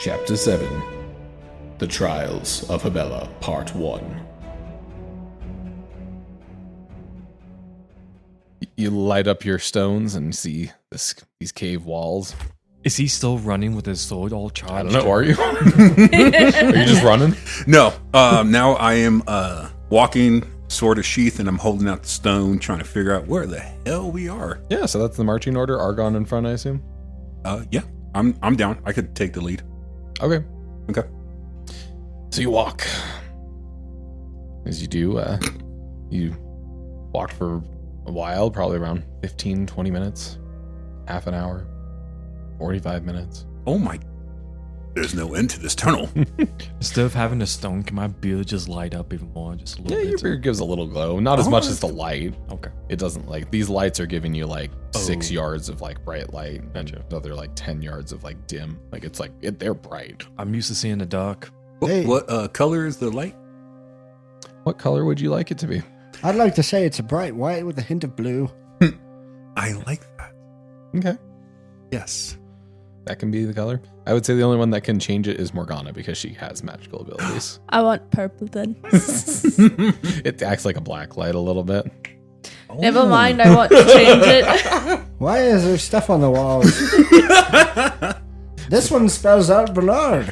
Chapter 7 The Trials of Habella, Part 1. You light up your stones and see these cave walls. Is he still running with his sword all charged? I don't know, are you? Are you just running? No. Now I am walking, sword of sheath, and I'm holding out the stone, trying to figure out where the hell we are. Yeah, so that's the marching order. Argon in front, I assume? Yeah. I'm down. I could take the lead. Okay. Okay. So you walk. As you do, you walk for a while, probably around 15, 20 minutes, half an hour, 45 minutes. Oh my. There's no end to this tunnel. Instead of having a stone, can my beard just light up even more? Just a little bit? Yeah, your beard gives a little glow. Not as much as the light. Okay. It doesn't these lights are giving you 6 yards of bright light and other 10 yards of dim. They're bright. I'm used to seeing the dark. What color is the light? What color would you like it to be? I'd like to say it's a bright white with a hint of blue. I like that. Okay. Yes. That can be the color. I would say the only one that can change it is Morgana because she has magical abilities. I want purple then. It acts like a black light a little bit. Never mind, I want to change it. Why is there stuff on the walls? This one spells out Bernard.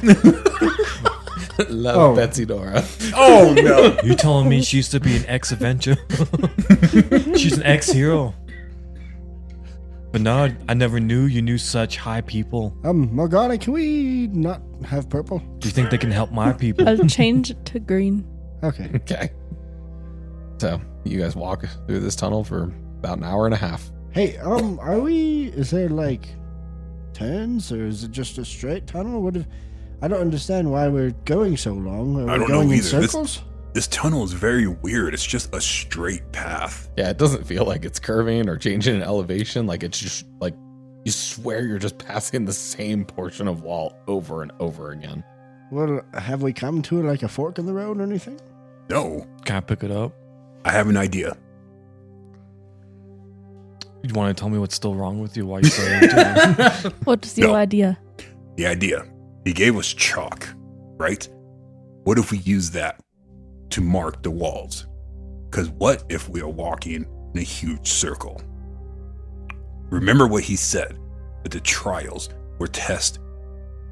Love Betsy Dora. Oh no. You telling me she used to be an ex-Avenger? She's an ex-hero. Bernard, I never knew you knew such high people. Morgana, can we not have purple? Do you think they can help my people? I'll change it to green. Okay. Okay. So you guys walk through this tunnel for about an hour and a half. Hey, is there turns or is it just a straight tunnel? I don't understand why we're going so long. I Are we don't going know in either. circles? This tunnel is very weird. It's just a straight path. Yeah, it doesn't feel like it's curving or changing in elevation. It's just you swear you're just passing the same portion of wall over and over again. Well, have we come to a fork in the road or anything? No. Can I pick it up? I have an idea. You want to tell me what's still wrong with you? Why you saying it? What's your idea? The idea. He gave us chalk, right? What if we use that to mark the walls? Because what if we are walking in a huge circle? Remember what he said, that the trials will test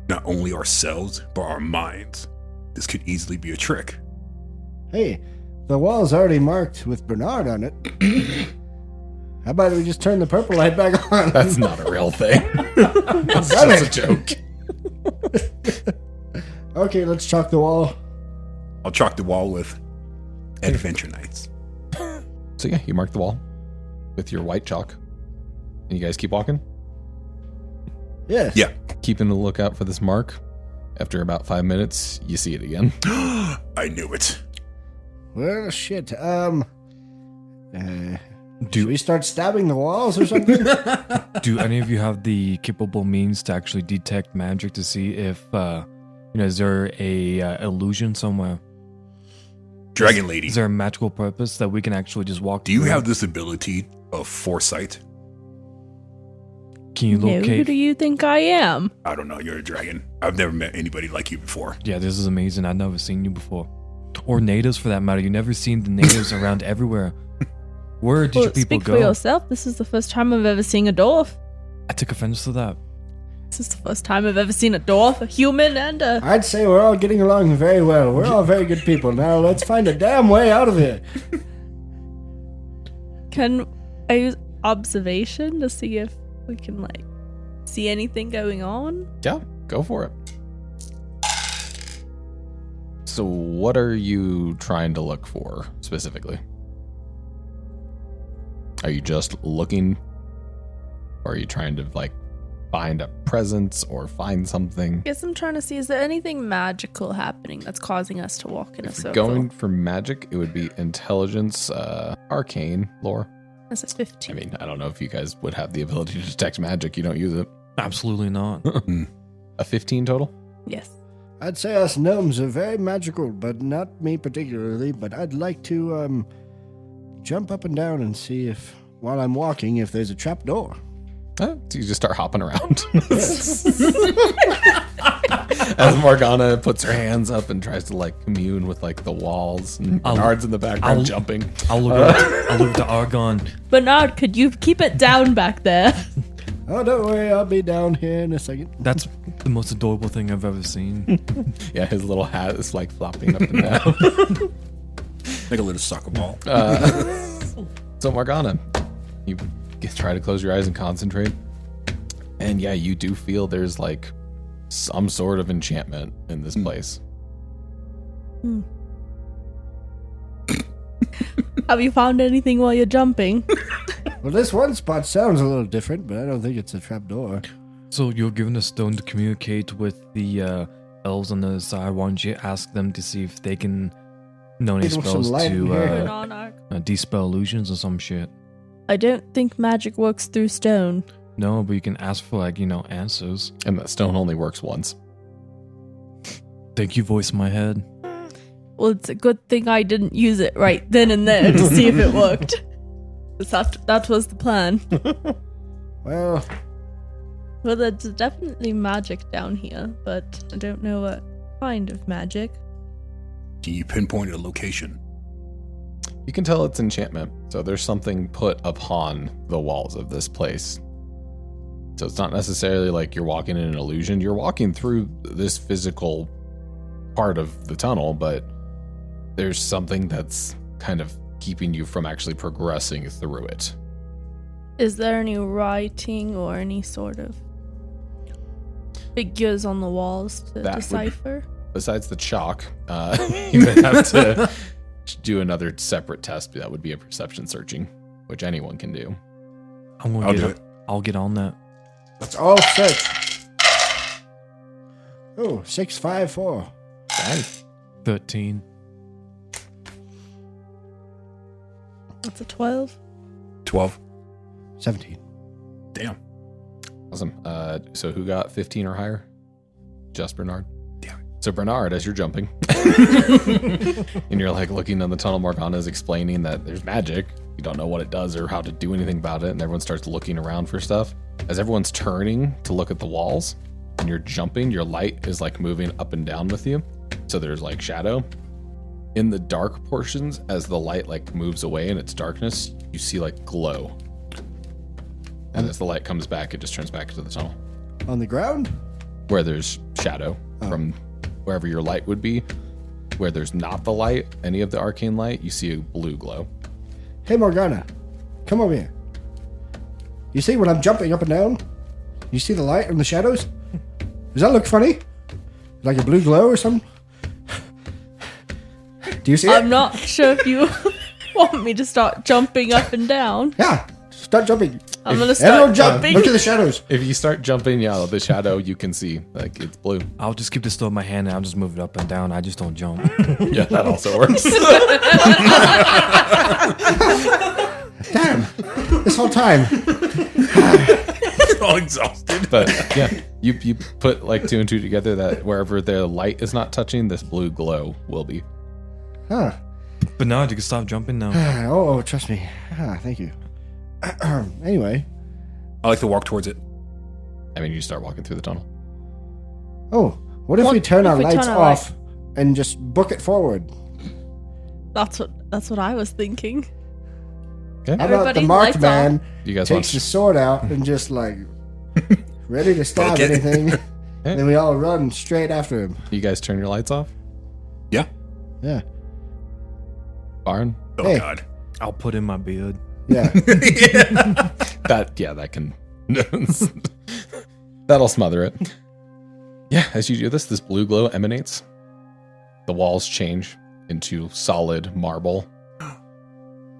not only ourselves, but our minds. This could easily be a trick. Hey, the wall's already marked with Bernard on it. How about we just turn the purple light back on? That's not a real thing. That's just a joke. Okay, let's chalk the wall. I'll chalk the wall with Adventure Nights. So yeah, you mark the wall with your white chalk. And you guys keep walking? Yes. Yeah. Keeping a lookout for this mark. After about 5 minutes, you see it again. I knew it. Well, shit. Should we start stabbing the walls or something? Do any of you have the capable means to actually detect magic to see if, is there a illusion somewhere? Dragon Lady. Is there a magical purpose that we can actually just walk Do you through? have this ability of foresight? Can you No, who locate? do you think I am? I don't know. You're a dragon. I've never met anybody like you before. Yeah, this is amazing. I've never seen you before. Or natives for that matter. You've never seen the natives around everywhere. Where did your people speak go? for yourself. This is the first time I've ever seen a dwarf. I took offense to that. This is the first time I've ever seen a dwarf, a human, and a... I'd say we're all getting along very well. We're all very good people. Now let's find a damn way out of here. Can I use observation to see if we can, see anything going on? Yeah, go for it. So what are you trying to look for specifically? Are you just looking? Or are you trying to find a presence or find something? I guess I'm trying to see, is there anything magical happening that's causing us to walk in a If you're circle? going for magic, it would be intelligence, arcane lore. This is 15. I mean, I don't know if you guys would have the ability to detect magic. You don't use it. Absolutely not. A 15 total? Yes. I'd say us gnomes are very magical, but not me particularly. But I'd like to jump up and down and see if, while I'm walking, if there's a trap door. So you just start hopping around. As Morgana puts her hands up and tries to like commune with like the walls, and Bernard's in the background jumping. I'll look to Argon. Bernard, could you keep it down back there? Oh, don't worry, I'll be down here in a second. That's the most adorable thing I've ever seen. Yeah, his little hat is like flopping up and down. Like a little soccer ball. So Morgana, you try to close your eyes and concentrate. And yeah, you do feel there's like some sort of enchantment in this place. Have you found anything while you're jumping? Well, this one spot sounds a little different, but I don't think it's a trapdoor. So you're given a stone to communicate with the elves on the other side. Why don't you ask them to see if they can know any Give them some spells light in here. to dispel illusions or some shit? I don't think magic works through stone. No, but you can ask for answers. And that stone only works once. Thank you, voice in my head. Well, it's a good thing I didn't use it right then and there to see if it worked. 'Cause that was the plan. Well, Well, there's definitely magic down here, but I don't know what kind of magic. Can you pinpoint a location? You can tell it's enchantment. So there's something put upon the walls of this place. So it's not necessarily like you're walking in an illusion. You're walking through this physical part of the tunnel, but there's something that's kind of keeping you from actually progressing through it. Is there any writing or any sort of figures on the walls to That would- decipher? Besides the chalk, you would have to do another separate test. That would be a perception searching, which anyone can do. I'll do it. I'll get on that. let's all search. Oh, 6, 5, 4. Fine. 13. That's a 12. 12. 17. Damn. Awesome. So who got 15 or higher? Just Bernard. Damn it. So Bernard, as you're jumping, and you're like looking on the tunnel, Morgana is explaining that there's magic. You don't know what it does or how to do anything about it, and everyone starts looking around for stuff. As everyone's turning to look at the walls, and you're jumping, your light is like moving up and down with you. So there's like shadow. In the dark portions, as the light like moves away in its darkness, you see like glow. And as the light comes back, it just turns back into the tunnel. On the ground? Where there's shadow from wherever your light would be. Where there's not the light, any of the arcane light, you see a blue glow. Hey, Morgana, come over here. You see when I'm jumping up and down? You see the light and the shadows? Does that look funny? Like a blue glow or something? Do you see it? I'm not sure if you want me to start jumping up and down. Yeah, start jumping. I'm gonna Everyone start jump. jumping. Look at the shadows. If you start jumping, yeah, the shadow you can see, like it's blue. I'll just keep the stone in my hand and I'll just move it up and down. I just don't jump. Yeah, that also works. Damn, this whole time. All exhausted. But yeah, you put like 2 and 2 together that wherever the light is not touching, this blue glow will be. Huh. But now you can stop jumping now. Oh, trust me. Thank you. Anyway. I like to walk towards it. I mean, you start walking through the tunnel. Oh, what if we turn if our we lights turn our off and just book it forward? That's what I was thinking. Okay. How about the Everybody's marked lights man You guys takes the want? sword out and just like ready to stab Book it. anything? Then we all run straight after him. You guys turn your lights off. Yeah. Yeah. Barn. Oh, Hey. God. I'll put in my beard. Yeah. That can that'll smother it. Yeah, as you do this blue glow emanates. The walls change into solid marble,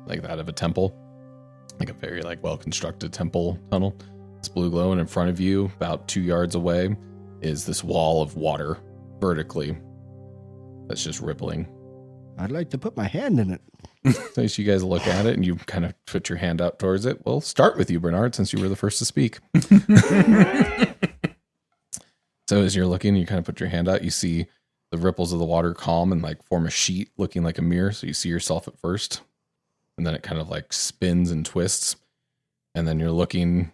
like that of a temple, like a very like well constructed temple tunnel. This blue glow, and in front of you, about 2 yards away, is this wall of water vertically that's just rippling. I'd like to put my hand in it. So as you guys look at it and you kind of put your hand out towards it, we'll start with you, Bernard, since you were the first to speak. So as you're looking, you kind of put your hand out, you see the ripples of the water calm and like form a sheet looking like a mirror. So you see yourself at first, and then it kind of like spins and twists. And then you're looking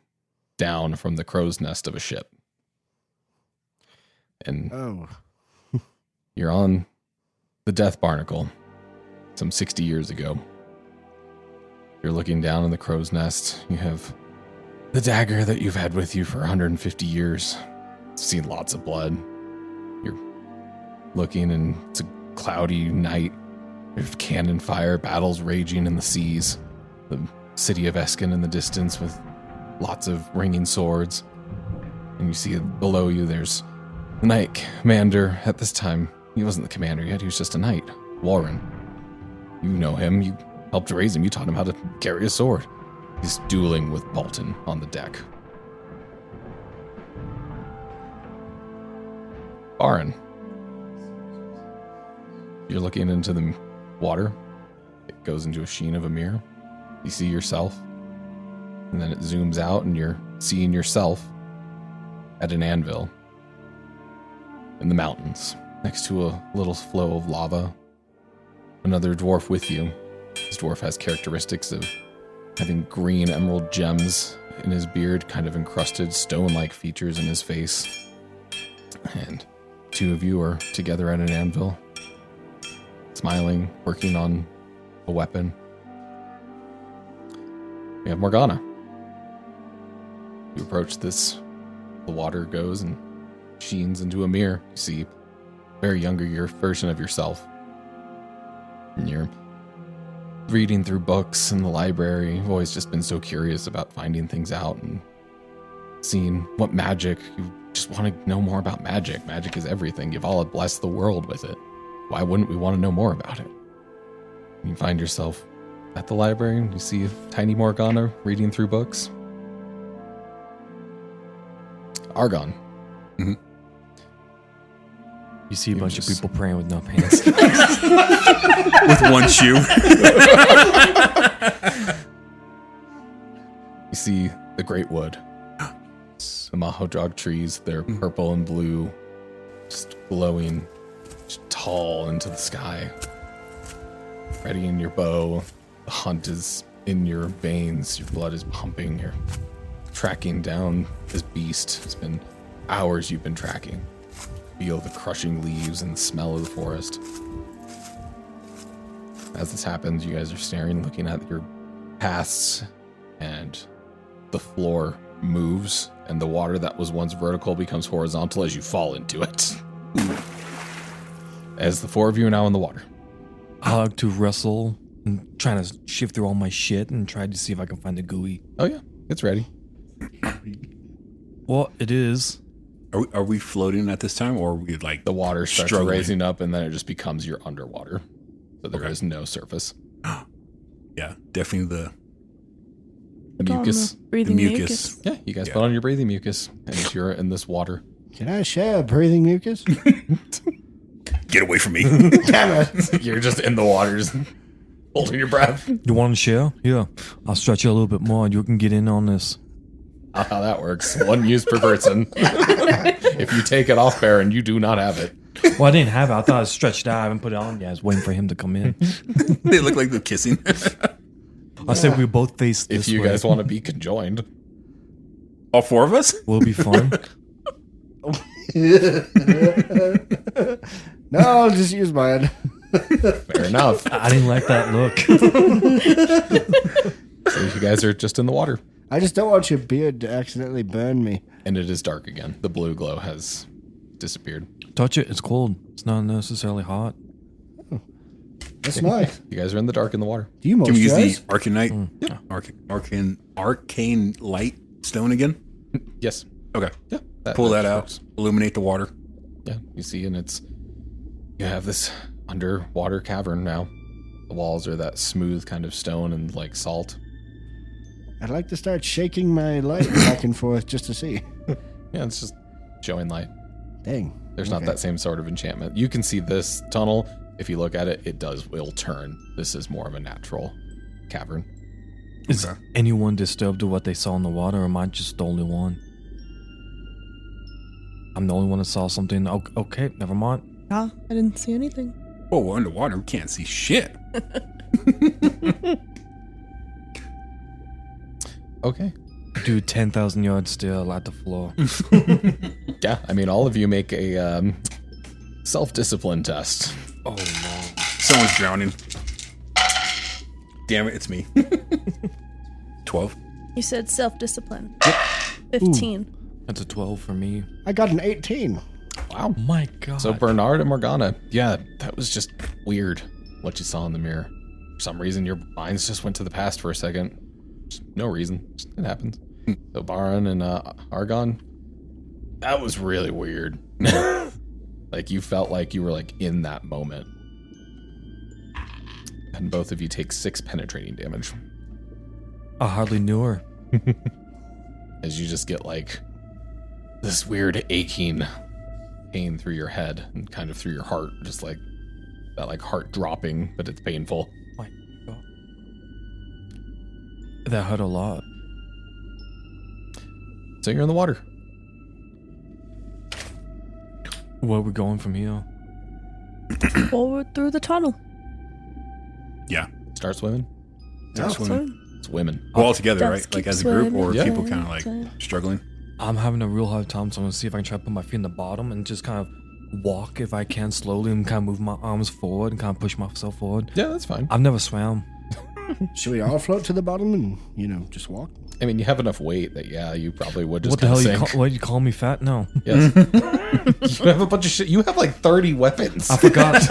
down from the crow's nest of a ship. And Oh. you're on the Death Barnacle some 60 years ago. You're looking down in the crow's nest. You have the dagger that you've had with you for 150 years. Seen lots of blood. You're looking, and it's a cloudy night. There's cannon fire, battles raging in the seas. The city of Eskin in the distance with lots of ringing swords. And you see below you, there's the knight commander. At this time, he wasn't the commander yet. He was just a knight. Warren. You know him. You helped raise him. You taught him how to carry a sword. He's dueling with Bolton on the deck. Baron. You're looking into the water. It goes into a sheen of a mirror. You see yourself. And then it zooms out and you're seeing yourself at an anvil in the mountains next to a little flow of lava. Another dwarf with you. This dwarf has characteristics of having green emerald gems in his beard, kind of encrusted stone-like features in his face. And two of you are together at an anvil, smiling, working on a weapon. We have Morgana. You approach this, the water goes and sheens into a mirror. You see a very younger version of yourself. And you're reading through books in the library. You've always just been so curious about finding things out and seeing what magic. You just want to know more about magic. Magic is everything. You've all blessed the world with it. Why wouldn't we want to know more about it? And you find yourself at the library and you see tiny Morgana reading through books. Argon. Mm-hmm. You see a bunch of people praying with no pants. With one shoe. You see the Great Wood. The Mahodrog trees, they're purple and blue, just glowing, just tall into the sky. Readying your bow. The hunt is in your veins. Your blood is pumping. You're tracking down this beast. It's been hours you've been tracking. Feel the crushing leaves and the smell of the forest. As this happens, you guys are staring, looking at your paths, and the floor moves, and the water that was once vertical becomes horizontal as you fall into it. As the four of you are now in the water. I like to wrestle and trying to shift through all my shit and try to see if I can find the GUI. Oh yeah, it's ready. Well, it is. Are we floating at this time, or are we like The water starts struggling? raising up, and then it just becomes you're underwater. So there is no surface. Yeah, definitely the The mucus. Breathing mucus. mucus. Yeah, you guys Yeah. put on your breathing mucus, and you're in this water. Can I share breathing mucus? get away from me. Damn it. You're just in the water, just holding your breath. You want to share? Yeah. I'll stretch you a little bit more and you can get in on this. Not how that works. One use per person. If you take it off, Baron, you do not have it. Well, I didn't have it. I thought I stretched out. I haven't put it on yet. I was waiting for him to come in. They look like they're kissing. I said we both face this If you way. guys want to be conjoined. All four of us? Will be fun. No, I'll just use mine. Fair enough. I didn't like that look. So you guys are just in the water. I just don't want your beard to accidentally burn me. And it is dark again. The blue glow has disappeared. Touch it. It's cold. It's not necessarily hot. That's nice. You guys are in the dark in the water. Do you Can we use the moisturize? arcanite, arcane light stone again? Yes. Okay. Yeah. Pull that out. works. Illuminate the water. Yeah. You see, and you have this underwater cavern now. The walls are that smooth kind of stone and like salt. I'd like to start shaking my light back and forth just to see. Yeah, it's just showing light. Dang. There's not Okay. that same sort of enchantment. You can see this tunnel. If you look at it, it'll turn. This is more of a natural cavern. Is anyone disturbed with what they saw in the water, or am I just the only one? I'm the only one that saw something. Okay, never mind. Yeah, I didn't see anything. Oh, we're underwater. We can't see shit. Okay. Do 10,000 yards still at the floor. Yeah, I mean, all of you make a self-discipline test. Oh no. Someone's drowning. Damn it, it's me. 12. You said self-discipline. 15. That's a 12 for me. I got an 18. Wow. My God. So Bernard and Morgana, yeah, that was just weird what you saw in the mirror. For some reason, your minds just went to the past for a second. Just no reason. Just, it happens. So Baron and Argon, that was really weird. Like you felt like you were like in that moment. And both of you take 6 penetrating damage. I hardly knew her. As you just get like this weird aching pain through your head and kind of through your heart, just like that like heart dropping, but it's painful. My God. That hurt a lot. So you're in the water. Where are we going from here? Forward through the tunnel. Yeah. Start swimming. Start swimming. Swim. It's women. All together, Just right? Like keep as a group, or swimming. people Yeah. kind of like struggling? I'm having a real hard time, so I'm going to see if I can try to put my feet in the bottom and just kind of walk if I can slowly and kind of move my arms forward and kind of push myself forward. Yeah, that's fine. I've never swam. Should we all float to the bottom and, just walk? I mean, you have enough weight that, yeah, you probably would just What the hell? sink. You call me fat? No. Yes. You have a bunch of shit. You have like 30 weapons. I forgot.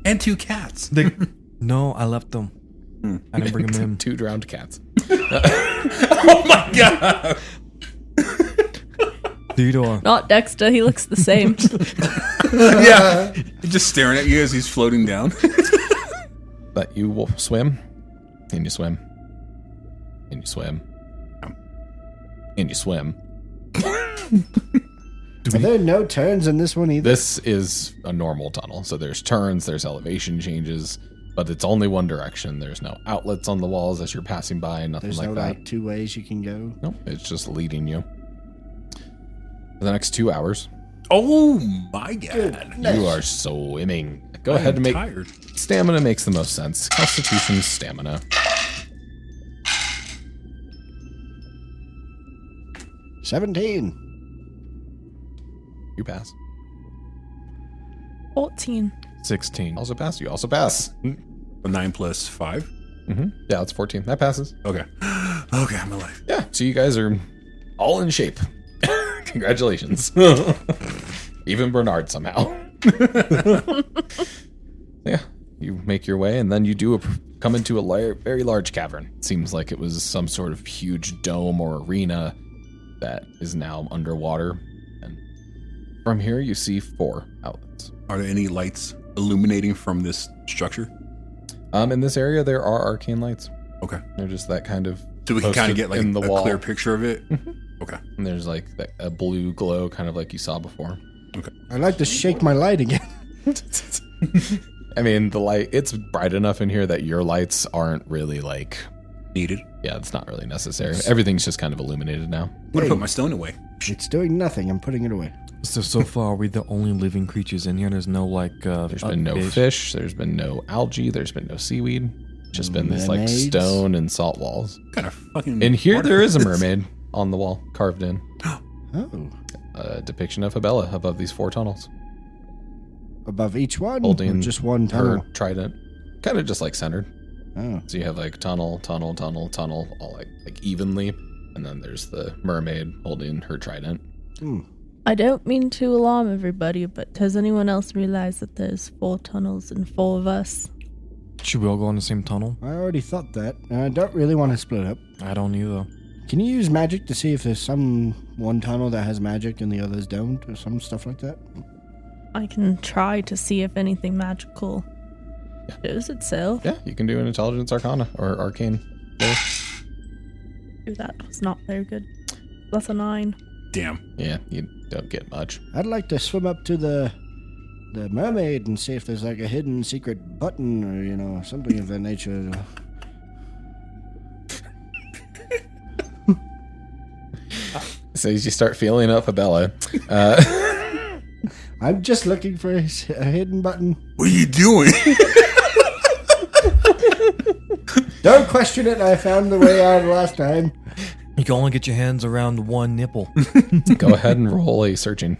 And 2 cats. No, I left them. I didn't bring them in. 2 drowned cats. Oh my God. Theodore. Not Dexter. He looks the same. Yeah. He's just staring at you as he's floating down. But you will swim, and you swim, and you swim, and you swim. Are there no turns in this one either? This is a normal tunnel, so there's turns, there's elevation changes, but it's only one direction. There's no outlets on the walls as you're passing by, nothing There's like no that. like 2 ways you can go. No, it's just leading you. For the next 2 hours, Oh my God. you are swimming. Go I ahead am and make tired. stamina makes the most sense. Constitution, stamina. 17. You pass. 14. 16. Also pass. You also pass. 9 plus 5. Mm-hmm. Yeah, it's 14. That passes. Okay. Okay, I'm alive. Yeah, so you guys are all in shape. Congratulations. Even Bernard somehow. Yeah, you make your way, and then you do come into a very large cavern. It seems like it was some sort of huge dome or arena that is now underwater. And from here, you see 4 outlets. Are there any lights illuminating from this structure? In this area, there are arcane lights. Okay. They're just that kind of So we can kind of posted get like in the a wall. clear picture of it? Okay. And there's like a blue glow, kind of like you saw before. I'd like to shake my light again. I mean, the light, it's bright enough in here that your lights aren't really like, Needed. yeah, it's not really necessary. Everything's just kind of illuminated now. I'm going to put my stone away. It's doing nothing. I'm putting it away. So far, are we the only living creatures in here? There's no like. There's been no fish, there's been no algae, there's been no seaweed. It's just been this like Mermaids? stone and salt walls. What kind of fucking. In here, water there is a this? mermaid on the wall, carved in. Oh. A depiction of Habella above these 4 tunnels. Above each one? Holding or just one Her tunnel? trident. Kind of just like centered. Oh. So you have like tunnel, all like evenly. And then there's the mermaid holding her trident. Hmm. I don't mean to alarm everybody, but does anyone else realize that there's 4 tunnels and 4 of us? Should we all go in the same tunnel? I already thought that. I don't really want to split up. I don't either. Can you use magic to see if there's one tunnel that has magic and the others don't, or some stuff like that? I can try to see if anything magical shows itself. Yeah, you can do an intelligence arcana or arcane. Roll. Ooh, that was not very good. That's a 9. Damn. Yeah, you don't get much. I'd like to swim up to the mermaid and see if there's like a hidden secret button or, something of that nature. So as you start feeling up Habella, I'm just looking for a hidden button. What are you doing? Don't question it. I found the way out last time. You can only get your hands around one nipple. Go ahead and roll a searching.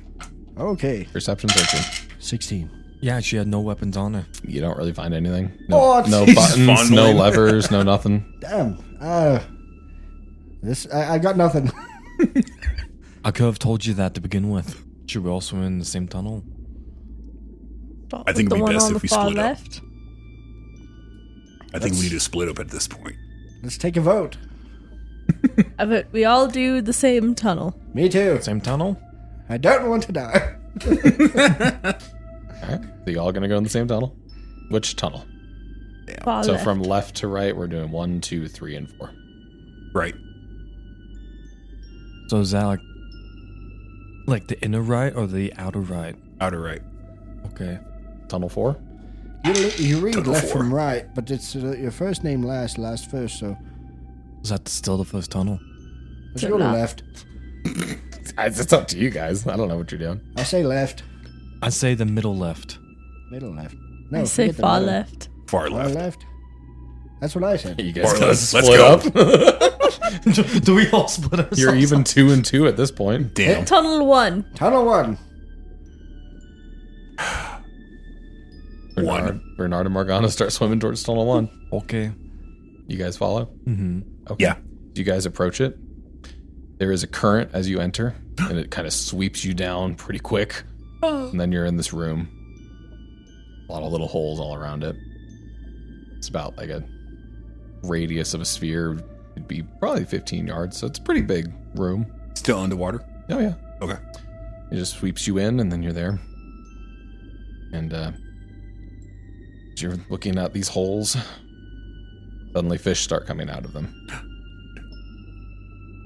Okay. Perception searching. 16. Yeah, she had no weapons on her. You don't really find anything. No, What? no He's buttons, no fondling. levers, no nothing. Damn. I got nothing. I could have told you that to begin with. Should we also in the same tunnel? Start I think with it'd be the one best on if the we far split up. left. I think we need to split up at this point. Let's take a vote. I vote we all do the same tunnel. Me too. Same tunnel? I don't want to die. Alright. So you all gonna go in the same tunnel? Which tunnel? Far So left. from left to right, we're doing 1, 2, 3, and 4. Right. So is that like the inner right or the outer right? Outer right. Okay. Tunnel 4? You read Tunnel left 4. from right, but it's your first name last first, so Is that still the first tunnel? let's So go to not- left. It's up to you guys. I don't know what you're doing. I say left. I say the middle left. Middle left. No, I say forget the far middle. left. Far Far left. left. That's what I said. You guys Far gotta left. Let's split go. up. Do we all split ourselves? You're even 2 and 2 at this point. Damn. Tunnel 1. Tunnel 1. Bernard and Morgana start swimming towards tunnel 1. Okay. You guys follow? Mm-hmm. Okay. Yeah. Do you guys approach it? There is a current as you enter, and it kind of sweeps you down pretty quick. And then you're in this room. A lot of little holes all around it. It's about like a radius of a sphere. It'd be probably 15 yards, so it's a pretty big room. Still underwater. Oh, yeah. Okay. It just sweeps you in, and then you're there. And as you're looking at these holes, suddenly fish start coming out of them.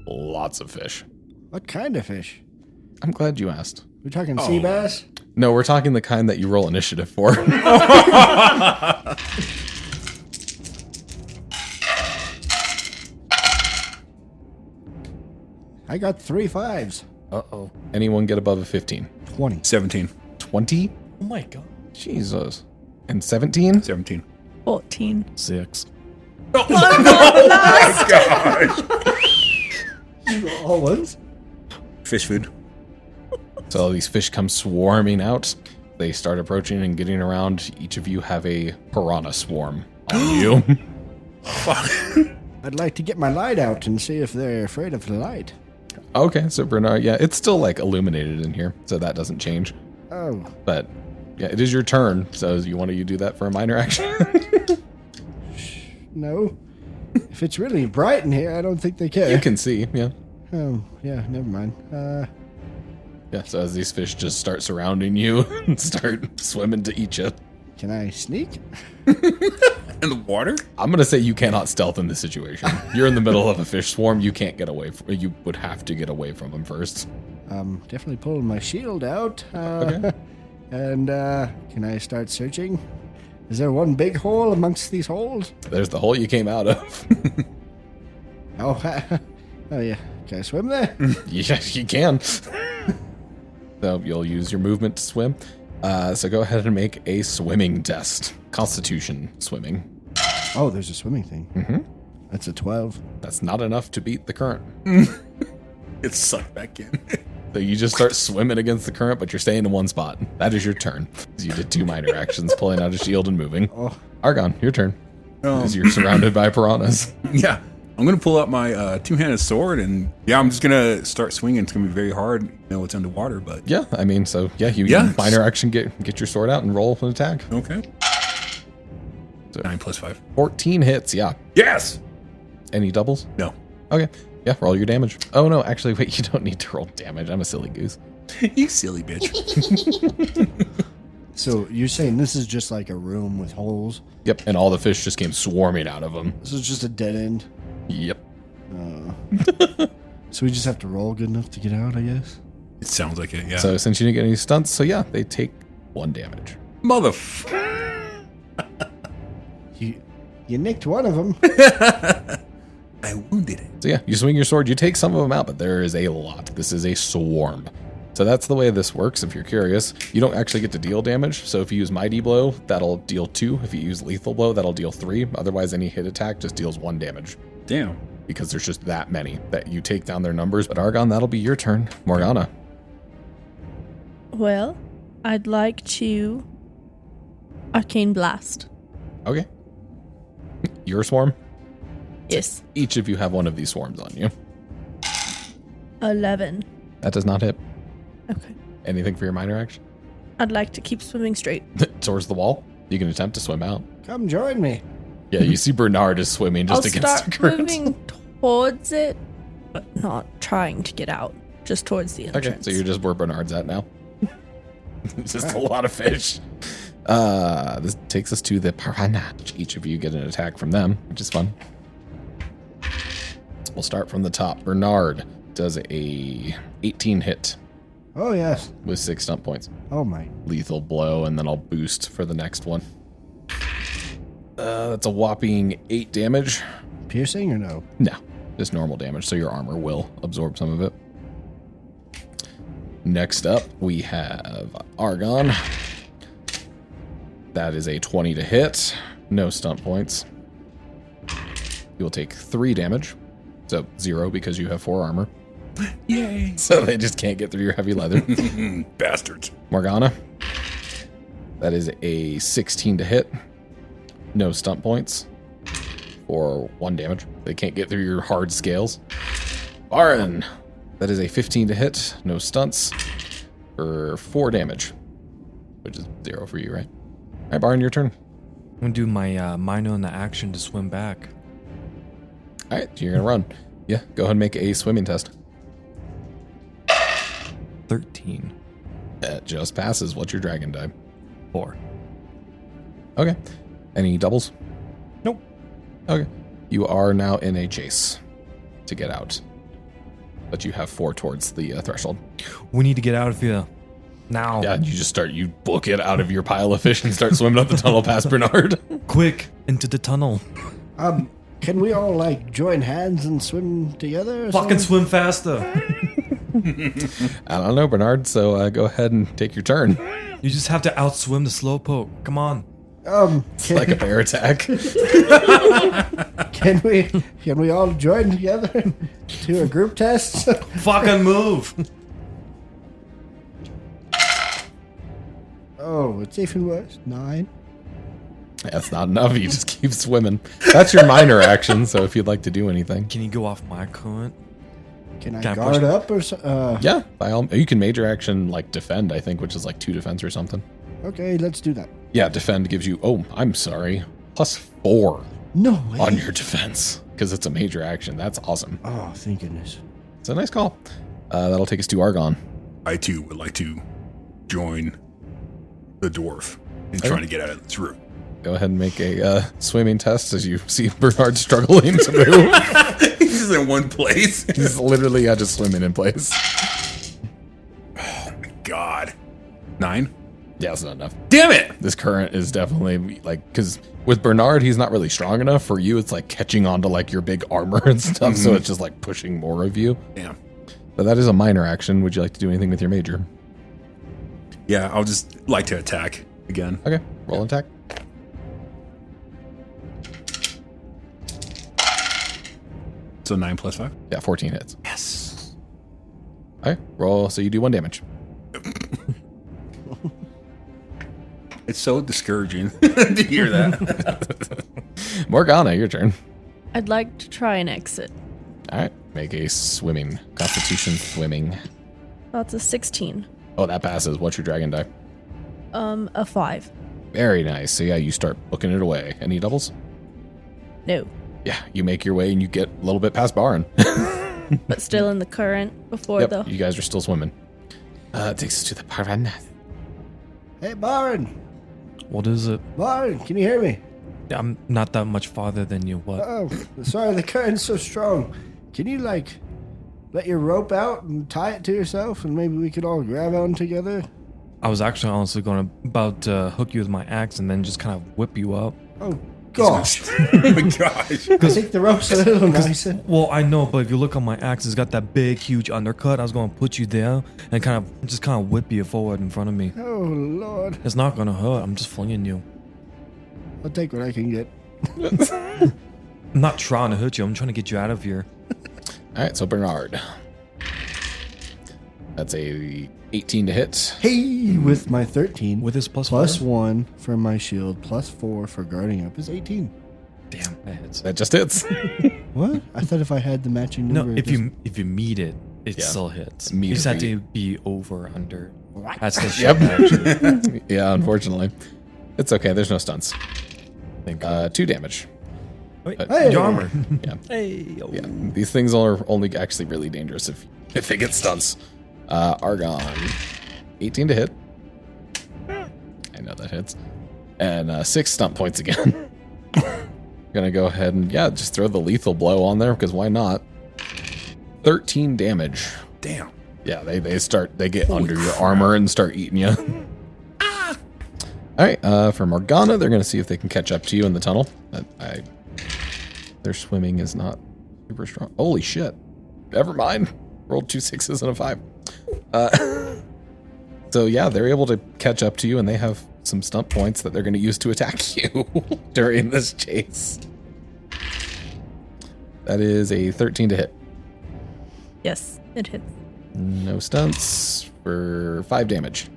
Lots of fish. What kind of fish? I'm glad you asked. We're talking sea bass? No, we're talking the kind that you roll initiative for. I got 3 5s. Uh-oh. Anyone get above a 15? 20. 17. 20? Oh my god. Jesus. And 17? 17. 14. 6. All ones? Fish food. So all these fish come swarming out. They start approaching and getting around. Each of you have a piranha swarm on you. Fuck. I'd like to get my light out and see if they're afraid of the light. Okay, so Bernard, yeah, it's still like illuminated in here, so that doesn't change. Oh. But yeah, it is your turn. So you want to do that for a minor action? No. If it's really bright in here, I don't think they care. You can see, yeah. Oh, yeah, never mind. Yeah, so as these fish just start surrounding you and start swimming to eat you, Can I sneak? In the water? I'm going to say you cannot stealth in this situation. You're in the middle of a fish swarm. You can't get away. You would have to get away from them first. Definitely pulling my shield out. Okay. And, can I start searching? Is there one big hole amongst these holes? There's the hole you came out of. Oh, oh yeah. Can I swim there? Yeah, you can. So you'll use your movement to swim. So go ahead and make a swimming test. Constitution swimming. Oh, there's a swimming thing. Mm-hmm. That's a 12. That's not enough to beat the current. It's sucked back in. So you just start swimming against the current, but you're staying in one spot. That is your turn. You did 2 minor actions, pulling out a shield and moving. Oh, Argon, your turn. As you're surrounded by piranhas. Yeah. I'm going to pull out my two-handed sword and, yeah, I'm just going to start swinging. It's going to be very hard. You know, it's underwater, but. Yeah, I mean, so yeah, you Yeah. minor action, get your sword out and roll an attack. Okay. So 9 plus 5. 14 hits, yeah. Yes! Any doubles? No. Okay. Yeah, roll your damage. Oh no, actually, wait, you don't need to roll damage. I'm a silly goose. You silly bitch. so you're saying this is just like a room with holes? Yep, and all the fish just came swarming out of them. This is just a dead end? Yep. So we just have to roll good enough to get out, I guess? It sounds like it, yeah. So since you didn't get any stunts, so yeah, they take 1 damage. Motherfucker. You nicked one of them. I wounded it. So yeah, you swing your sword, you take some of them out, but there is a lot. This is a swarm. So that's the way this works, if you're curious. You don't actually get to deal damage, so if you use Mighty Blow, that'll deal 2. If you use Lethal Blow, that'll deal 3. Otherwise, any hit attack just deals 1 damage. Damn. because there's just that many that you take down their numbers. But Argon, that'll be your turn. Morgana. Well, I'd like to Arcane Blast. Okay. Your swarm? Yes. Each of you have one of these swarms on you. 11. That does not hit. Okay. Anything for your minor action? I'd like to keep swimming straight. Towards the wall? You can attempt to swim out. Come join me. Yeah, you see Bernard is swimming just I'll against the start current. moving towards it, but not trying to get out. Just towards the entrance. Okay, so you're just where Bernard's at now. It's just a lot of fish. This takes us to the piranha. Each of you get an attack from them, which is fun. We'll start from the top. Bernard does a 18 hit Oh, yes. with 6 stump points. Oh, my. Lethal blow, and then I'll boost for the next one. That's a whopping 8 damage. Piercing or no? No, just normal damage, so your armor will absorb some of it. Next up, we have Argon. That is a 20 to hit. No stunt points. You will take 3 damage. So 0 because you have 4 armor. Yay. So they just can't get through your heavy leather. Bastards. Morgana. That is a 16 to hit. No stunt points. For 1 damage. They can't get through your hard scales. Baron. That is a 15 to hit. No stunts. For 4 damage. Which is 0 for you, right? Alright, Baron, your turn. I'm gonna do my minor in the action to swim back. Alright, so you're gonna run. Yeah, go ahead and make a swimming test. 13. That just passes. What's your dragon die? 4. Okay. Any doubles? Nope. Okay. You are now in a chase to get out. But you have 4 towards the threshold. We need to get out of here. Now. Yeah, you book it out of your pile of fish and start swimming up the tunnel past Bernard. Quick, into the tunnel. Can we all, like, join hands and swim together or Fucking something? swim faster. I don't know, Bernard, so go ahead and take your turn. You just have to outswim the slowpoke. Come on. It's like a bear attack. Can we all join together to a group test? Fucking move. Oh, it's even worse. 9. That's not enough. You just keep swimming. That's your minor action, so if you'd like to do anything. Can you go off my current? Can I Can I guard push- up or so? Yeah, by all, you can major action like defend, I think, which is like 2 defense or something. Okay, let's do that. Yeah, defend gives you, I'm sorry, +4 No way. on your defense because it's a major action. That's awesome. Oh, thank goodness. It's a nice call. That'll take us to Argon. I too would like to join the dwarf in Okay. trying to get out of this room. Go ahead and make a swimming test as you see Bernard struggling to move. He's just in one place. He's literally just swimming in place. Oh my god. 9? Yeah, that's not enough. Damn it! This current is definitely like, because with Bernard, he's not really strong enough. For you, it's like catching onto like your big armor and stuff. So it's just like pushing more of you. Damn. But that is a minor action. Would you like to do anything with your major? Yeah, I'll just like to attack again. Okay, roll and attack. So 9 plus 5? Yeah, 14 hits. Yes. Okay, roll. So you do 1 damage. It's so discouraging to hear that. Morgana, your turn. I'd like to try and exit. All right, make a swimming. Constitution swimming. That's a 16. Oh, that passes. What's your dragon die? A 5. Very nice. So yeah, you start booking it away. Any doubles? No. Yeah, you make your way and you get a little bit past Baron. But still in the current before Yep, the... you guys are still swimming. It takes us to the piranha. Hey, Baron. What is it? Baron, can you hear me? I'm not that much farther than you. What? Oh, sorry, the current's so strong. Can you, like, let your rope out and tie it to yourself and maybe we could all grab on together? I was actually honestly about to hook you with my axe and then just kind of whip you up. Oh, gosh. Oh my gosh. I think the rope's a little nicer. Well, I know, but if you look on my axe, it's got that big, huge undercut. I was going to put you there and kind of whip you forward in front of me. Oh, Lord. It's not going to hurt. I'm just flinging you. I'll take what I can get. I'm not trying to hurt you. I'm trying to get you out of here. All right, so Bernard. That's a 18 to hit. Hey, with my 13. With his plus 1 for my shield, +4 for guarding up is 18. Damn, that hits. That just hits. What? I thought if I had the matching No, number. if you meet it, it still hits. Meet You just or have to beat. be over, under. That's the Yep. shit action. Yeah, unfortunately. It's okay. There's no stunts. Thank God. 2 damage. Wait, Hey! your armor. Yeah. Hey. Oh. Yeah. These things are only actually really dangerous if they get stunts. Argon. 18 to hit. I know that hits. And 6 stunt points again. Gonna go ahead and, just throw the lethal blow on there, because why not? 13 damage. Damn. Yeah, they get under your armor and start eating you. All right, for Morgana, they're going to see if they can catch up to you in the tunnel. Their swimming is not super strong. Holy shit. Never mind. Rolled 2 6s and a 5. So yeah, they're able to catch up to you, and they have some stunt points that they're going to use to attack you during this chase. That is a 13 to hit. Yes, it hits. No stunts for 5 damage.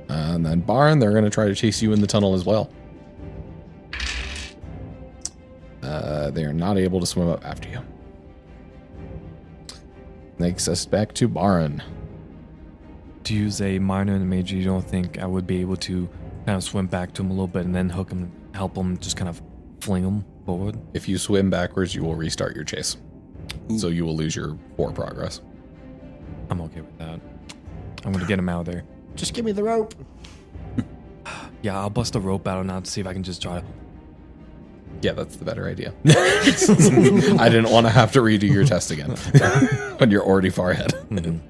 And then Baron, they're going to try to chase you in the tunnel as well. They are not able to swim up after you. Takes us back to Baron. To use a minor and a major, you don't think I would be able to kind of swim back to him a little bit and then hook him, help him, just kind of fling him forward? If you swim backwards, you will restart your chase. So you will lose your 4 progress. I'm okay with that. I'm going to get him out of there. Just give me the rope. Yeah, I'll bust the rope out now to see if I can just try to... Yeah, that's the better idea. I didn't want to have to redo your test again when you're already far ahead. Mhm.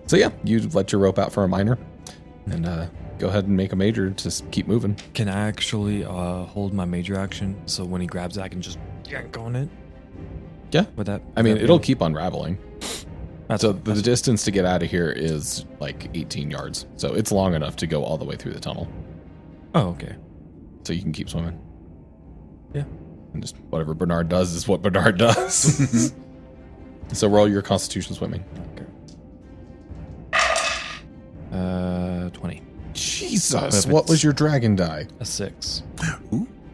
So yeah, you let your rope out for a minor, and go ahead and make a major to keep moving. Can I actually hold my major action so when he grabs it, I can just yank on it? Yeah. Would that? I mean, would that it'll be- keep unraveling. So the distance to get out of here is like 18 yards. So it's long enough to go all the way through the tunnel. Oh, okay. So you can keep swimming. Yeah. And just whatever Bernard does is what Bernard does. So roll your constitution swimming. Okay. 20. Jesus, Perfect. what was your dragon die? A 6.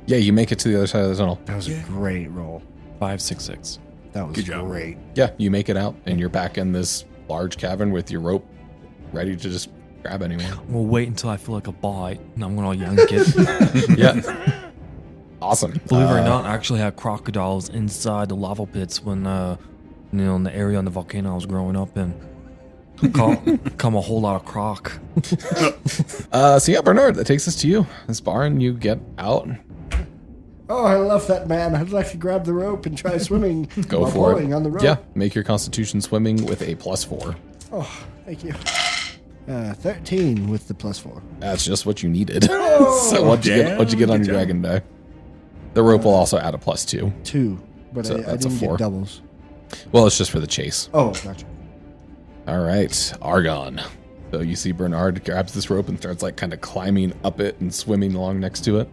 Yeah, you make it to the other side of the tunnel. That was a great roll. 5, 6, 6. That was Good job. great. Yeah, you make it out, and you're back in this large cavern with your rope ready to just grab anyone. We'll wait until I feel like a bite, and I'm gonna yank it. Yeah. Awesome. Believe it or not, I actually had crocodiles inside the lava pits when, in the area on the volcano I was growing up in. Come a whole lot of croc. So yeah, Bernard, that takes us to you. This barn, you get out. Oh, I love that man. I'd like to grab the rope and try swimming. Go while for pulling it. on the rope. Yeah, make your constitution swimming with a +4. Oh, thank you. 13 with the +4. That's just what you needed. So what'd you get on your dragon die? The rope will also add a +2. 2, but So I that's a didn't 4. get doubles. Well, it's just for the chase. Oh, gotcha. All right, Argon. So you see Bernard grabs this rope and starts like kind of climbing up it and swimming along next to it.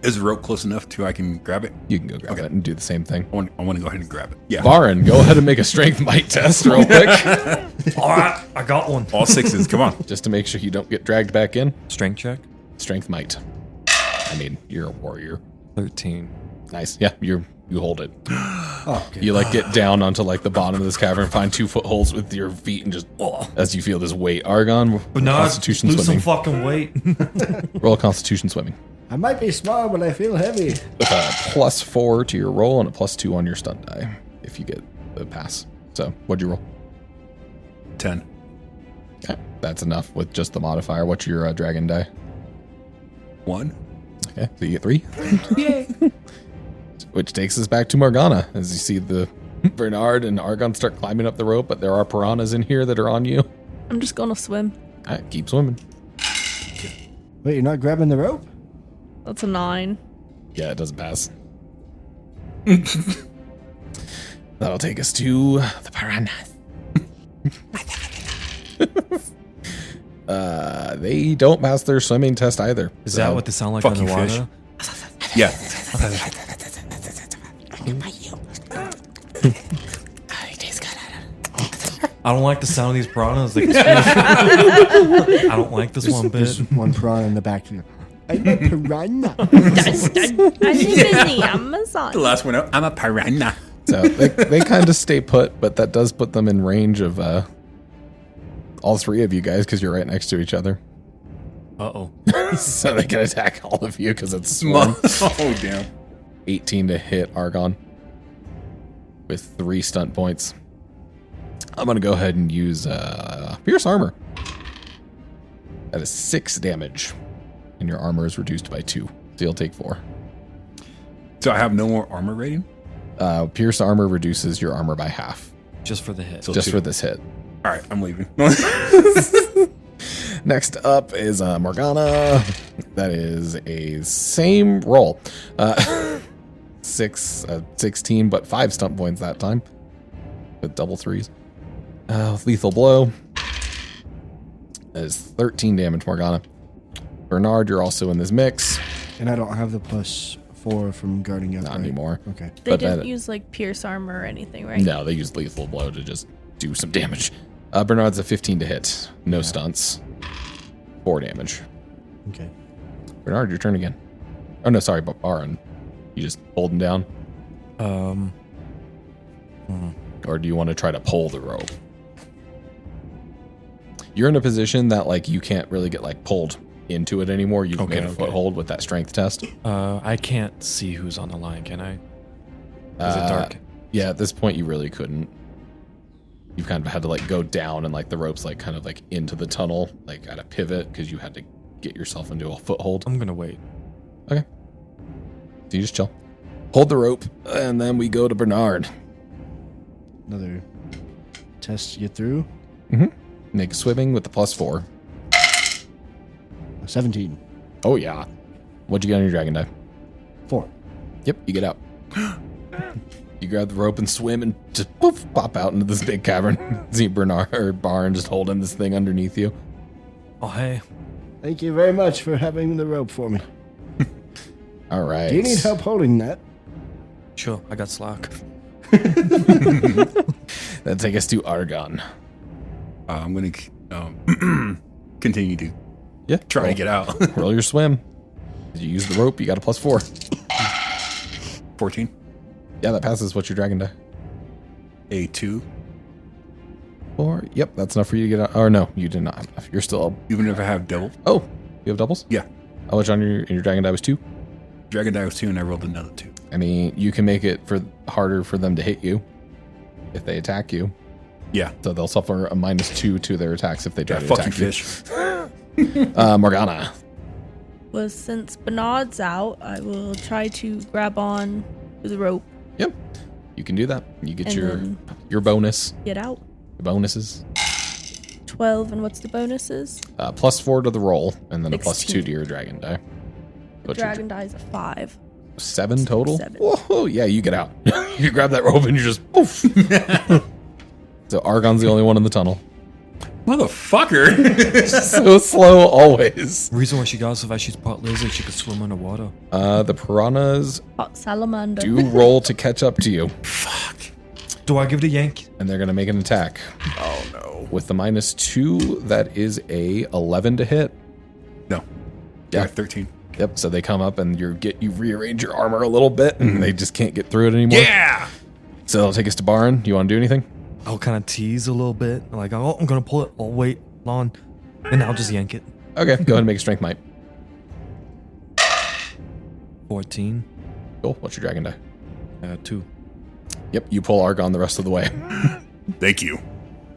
Is the rope close enough to I can grab it? You can go grab it and do the same thing. I want to go ahead and grab it. Yeah. Baron, go ahead and make a strength might test real quick, All right, I got one. All 6s. Come on. just to make sure you don't get dragged back in. Strength check. Strength might. I mean, you're a warrior. 13. Nice. Yeah, you hold it. Oh, okay. You like get down onto like the bottom of this cavern, find 2 footholds with your feet, and just as you feel this weight. Argon, But now Constitution lose some swimming. fucking weight. Roll a Constitution swimming. I might be small, but I feel heavy. With a +4 to your roll and a +2 on your stunt die if you get the pass. So, what'd you roll? 10. Okay, that's enough with just the modifier. What's your dragon die? 1. Okay, so you get 3. Yay! Which takes us back to Morgana as you see the Bernard and Argon start climbing up the rope, but there are piranhas in here that are on you. I'm just gonna swim. All right, keep swimming. Wait, you're not grabbing the rope? That's a 9. Yeah, it doesn't pass. That'll take us to the piranhas. They don't pass their swimming test either. Is So- that what they sound like Fuck you, underwater? Yeah. I don't like the sound of these piranhas. I don't like this one bit. There's one piranha in the back. I'm a piranha. I live in the Amazon. The last one out. I'm a piranha. So they kind of stay put, but that does put them in range of all three of you guys because you're right next to each other. Uh-oh. So they can attack all of you because it's small. Oh, damn. 18 to hit Argon with 3 stunt points. I'm going to go ahead and use Pierce Armor. That is 6 damage. And your armor is reduced by 2. So you'll take 4. So I have no more armor rating? Pierce Armor reduces your armor by half. Just for the hit. So Just 2. for this hit. All right, I'm leaving. Next up is Morgana. That is a same roll. 16, but 5 stunt points that time. With double 3s. Lethal blow. That is 13 damage, Morgana. Bernard, you're also in this mix. And I don't have the +4 from guarding up. Not right? anymore. Okay. They But didn't that- use like pierce armor or anything, right? No, they used lethal blow to just do some damage. Bernard's a 15 to hit. No stunts. 4 damage. Okay. Bernard, your turn again. Oh, no, sorry, Baron. You just hold him down? Or do you want to try to pull the rope? You're in a position that, like, you can't really get, like, pulled into it anymore. You've Okay, made a okay. foothold with that strength test. I can't see who's on the line, can I? Is it dark? Yeah, at this point, you really couldn't. You kind of had to, like, go down and, like, the rope's, like, kind of, like, into the tunnel, like, at a pivot, because you had to get yourself into a foothold. I'm gonna wait. Okay. So you just chill. Hold the rope, and then we go to Bernard. Another test to get through. Make swimming with the +4. 17. Oh, yeah. What'd you get on your dragon die? 4. Yep, you get out. You grab the rope and swim and just poof, pop out into this big cavern. See Bernard or Barn just holding this thing underneath you. Oh, hey. Thank you very much for having the rope for me. All right. Do you need help holding that? Sure, I got slack. That'll take us to Argon. I'm going to continue to Yeah. try to get out. Roll your swim. You use the rope, you got a +4. 14. Yeah, that passes. What's your dragon die? A 2. 4. Yep, that's enough for you to get out. Or no, you did not have enough. You're still. Even if I have double. Oh, you have doubles? Yeah. How much on your dragon die was 2? Dragon die was 2 and I rolled another 2. I mean, you can make it harder for them to hit you if they attack you. Yeah. So they'll suffer a -2 to their attacks if they try Yeah, to fuck you, attack you. fish. Morgana. Well, since Bernard's out, I will try to grab on to the rope, Yep. You can do that. You get And then- your bonus. get out. Your bonuses. 12, and what's the bonuses? +4 to the roll, and then a 16. +2 to your dragon die. The What's your dragon die is a 5. 7 total? 7. Whoa, yeah, you get out. You grab that rope and you just poof. So Argon's the only one in the tunnel. Motherfucker. So slow always. Reason why she got so fast, she's part lizard, she could swim underwater. The piranhas Hot salamander. do roll to catch up to you, Do I give it a yank? and they're going to make an attack. Oh, no. With the -2, that is a 11 to hit. No. Yeah. Yeah, 13. Yep, so they come up and you rearrange your armor a little bit, and they just can't get through it anymore. Yeah. So they'll take us to Baron. You want to do anything? I'll kind of tease a little bit. Like, oh, I'm going to pull it. I'll wait on. And I'll just yank it. Okay, go ahead and make a strength might. 14. Cool. What's your dragon die? 2. Yep, you pull Argon the rest of the way. Thank you.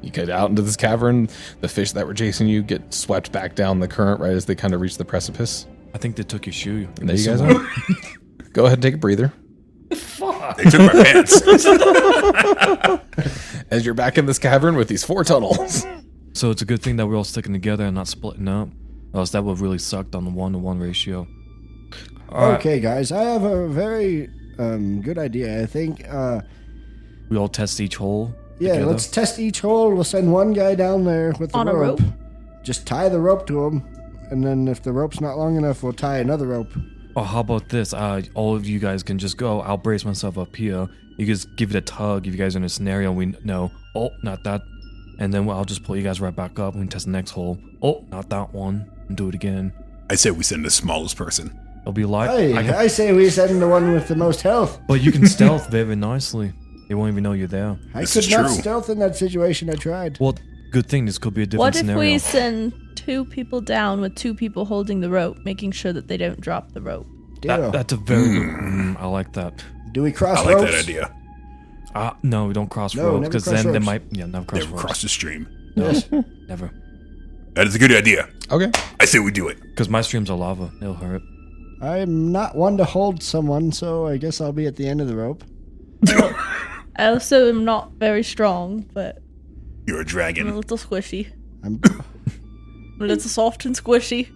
You get out into this cavern. The fish that were chasing you get swept back down the current right as they kind of reach the precipice. I think they took your shoe. And there you guys are. Go ahead and take a breather. They took my pants. As you're back in this cavern with these 4 tunnels. So it's a good thing that we're all sticking together and not splitting up. Or else that would really sucked on the 1-to-1 ratio. All right. Okay, guys, I have a very good idea. I think, We all test each hole. yeah, together. let's test each hole. We'll send one guy down there with the On a rope? Just tie the rope to him, and then if the rope's not long enough, we'll tie another rope Oh, how about this? All of you guys can just go. I'll brace myself up here. You just give it a tug if you guys are in a scenario. We know. Oh, not that. And then I'll just pull you guys right back up and test the next hole. Oh, not that one. And do it again. I said we send the smallest person. It'll be light. Hey, I say we send the one with the most health. But you can stealth very nicely. They won't even know you're there. I This could is not true. stealth in that situation. I tried. Well, good thing this could be a different What if scenario. we send 2 people down with 2 people holding the rope, making sure that they don't drop the rope? Deal. That's a very good. I like that. Do we cross I like ropes? that idea. No, we don't cross No, ropes never because cross then they ropes. might. Yeah, never cross Never ropes. cross the stream. Yes. Never. That is a good idea. Okay. I say we do it. Because my streams are lava. It'll hurt. I'm not one to hold someone, so I guess I'll be at the end of the rope. I also am not very strong, but You're a I'm a dragon. little squishy. I'm I'm a little soft and squishy,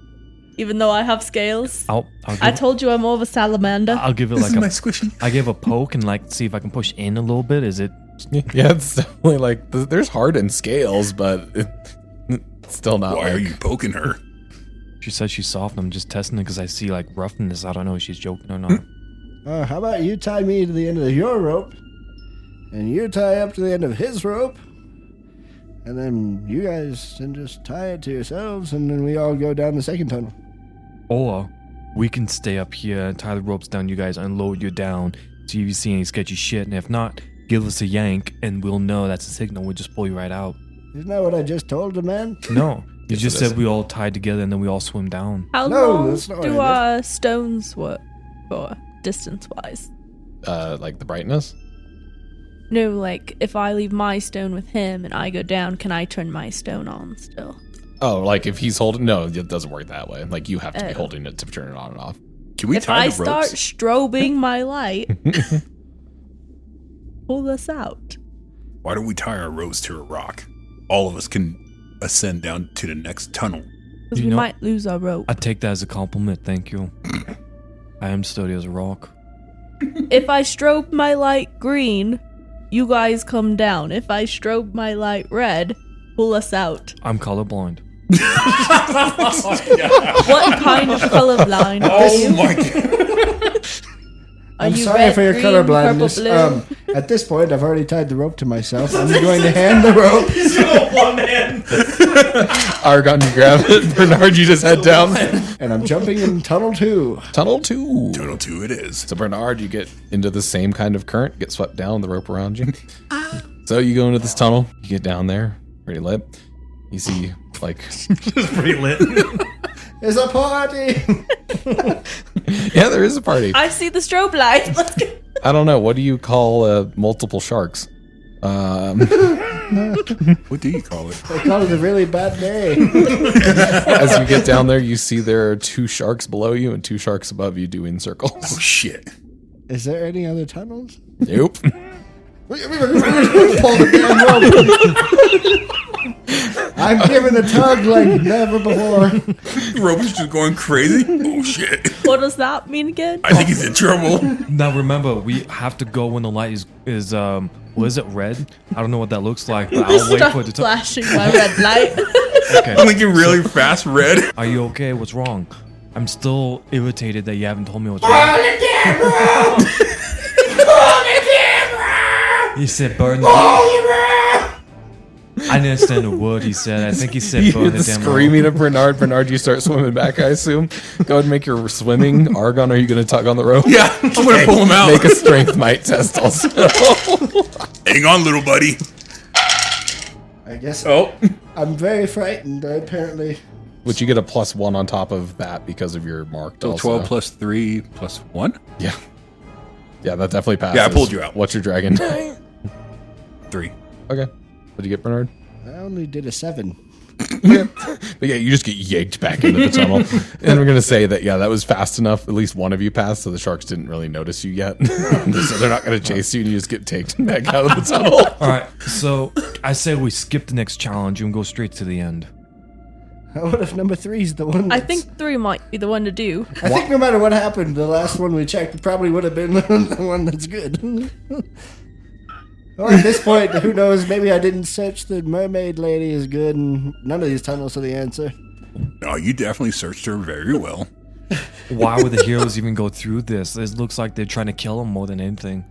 even though I have scales. I'll I give, told you I'm more of a salamander. I'll give it This like is a. my squishy. I give a poke and like see if I can push in a little bit. Is it? Yeah, it's definitely like there's hardened scales, but it's still not. Why like, are you poking her? She says she's soft. And I'm just testing it because I see like roughness. I don't know if she's joking or not. how about you tie me to the end of your rope, and you tie up to the end of his rope, and then you guys can just tie it to yourselves, and then we all go down the second tunnel. Or we can stay up here and tie the ropes down. You guys unload you down. See if you see any sketchy shit, and if not, give us a yank, and we'll know that's a signal. We'll just pull you right out. Isn't that what I just told the man? No, you Yes, just it said is. we all tied together and then we all swim down. How No, long that's not what do I our stones work for, distance-wise? like the brightness. No, like, if I leave my stone with him and I go down, can I turn my stone on still? Oh, like if he's holding. No, it doesn't work that way. Like you have to be Oh. holding it to turn it on and off. Can we If tie I the start ropes? strobing my light, pull us out. Why don't we tie our ropes to a rock? All of us can ascend down to the next tunnel. Because You we know- might lose our rope. I take that as a compliment, thank you. I am sturdy as a rock. If I strobe my light green, you guys come down. If I strobe my light red, pull us out. I'm colorblind. What kind of colorblind are you? my god! Are I'm you sorry red, for your green, color purple, blindness. blue? At this point, I've already tied the rope to myself. I'm going to hand the rope. Argon, you grab it. Bernard, you just head down. And I'm jumping in tunnel 2. Tunnel 2. Tunnel 2 it is. So Bernard, you get into the same kind of current, get swept down, the rope around you. So you go into this tunnel, you get down there, pretty lit. You see, like, Pretty lit. It's a party. yeah, there is a party. I see the strobe light. Let's go. I don't know. What do you call multiple sharks? What do you call it? I call it a really bad name. As you get down there, you see there are 2 sharks below you and 2 sharks above you doing Oh circles. shit. Is there any other tunnels? Nope. Pull the damn rope. I'm giving a tug like never before. The rope is just going crazy. Oh shit. What does that mean again? I think he's in trouble. Now remember, we have to go when the light is what is it, red? I don't know what that looks like, but I'll wait Stop for it to turn. flashing my red light. Okay. Blinking really fast red. Are you okay? What's wrong? I'm still irritated that you haven't told me what's wrong. He said burn the I didn't understand a word he said. I think he said You burn hear the the damn screaming of Bernard. Bernard, you start swimming back, I assume. Go ahead and make your swimming. Argon, are you going to tug on the rope? Yeah, I'm gonna pull him out. Make a strength might test also. Hang on, little buddy. I guess Oh. I'm very frightened, apparently. Which you get a +1 on top of that because of your marked So also. 12 plus 3 plus 1? Yeah. Yeah, that definitely passes. Yeah, I pulled you out. What's your dragon? 3. Okay. What'd you get, Bernard? I only did a 7. But yeah, you just get yanked back into the tunnel. And we're going to say that, yeah, that was fast enough. At least one of you passed, so the sharks didn't really notice you yet. So they're not going to chase you, and you just get taken back out of the tunnel. All right, so I say we skip the next challenge and go straight to the end. What if number 3 is the one? I That's, think 3 might be the one to do. I think no matter what happened, the last one we checked probably would have been the one that's good. Well, at this point, who knows? Maybe I didn't search the mermaid lady as good, and none of these tunnels are the answer. No, you definitely searched her very well. Why would the heroes even go through this? It looks like they're trying to kill him more than anything.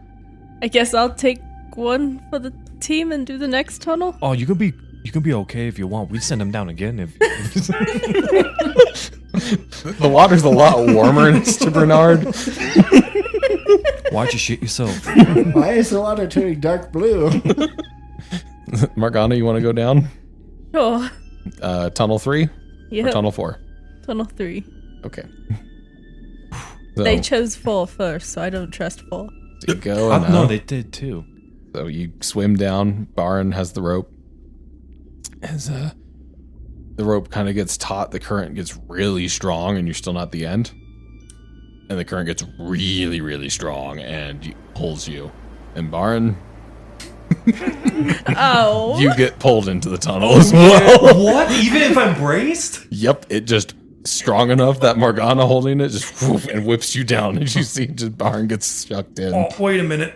I guess I'll take one for the team and do the next tunnel. Oh, you can be okay if you want. We send him down again if. The water's a lot warmer next to Bernard. Why'd you shit yourself? Why is the water turning dark blue? Morgana, you want to go down? Sure. Tunnel 3 or Yeah. tunnel 4? Tunnel 3. Okay. So, They chose 4 first, so I don't trust 4. so you go and No, they did too. so you swim down. Baron has the rope. As the rope kind of gets taut, the current gets really strong, and you're still not at the end. And the current gets really, really strong, and pulls you. And Baron, Oh. you get pulled into the tunnel as well. What? Even if I'm braced? Yep, it just strong enough that Morgana holding it just whoosh, and whips you down, and you see just Baron gets sucked in. Oh, wait a minute.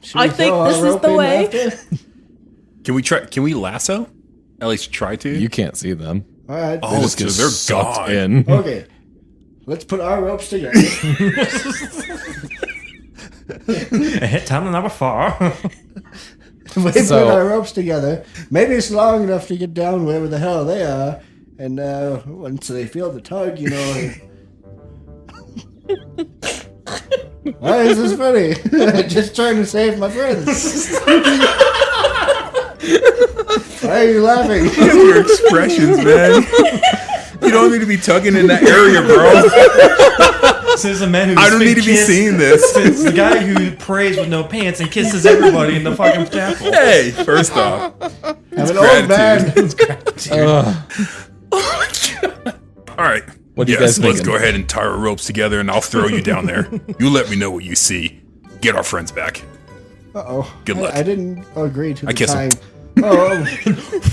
Should I we think throw our this is rope the in way. after? Can we try? Can we lasso? At least try to. You can't see them. All right. Oh, Just so get they're sucked gone. in. Okay. Let's put our ropes together. Tunnel number 4. We So- put our ropes together. Maybe it's long enough to get down wherever the hell they are. And once they feel the tug, you know. Why is this funny? Just trying to save my friends. Why are you laughing? Your expressions, man. You don't need to be tugging in that area, bro. Says the man who I don't need to be seeing this. It's the guy who prays with no pants and kisses everybody in the fucking chapel. Hey, first off, I'm an old man. all right. What do you Yes, guys let's thinking? go ahead and tie our ropes together, and I'll throw you down there. You let me know what you see. Get our friends back. Uh-oh. Good luck. I didn't agree to the kiss him. tying. Oh,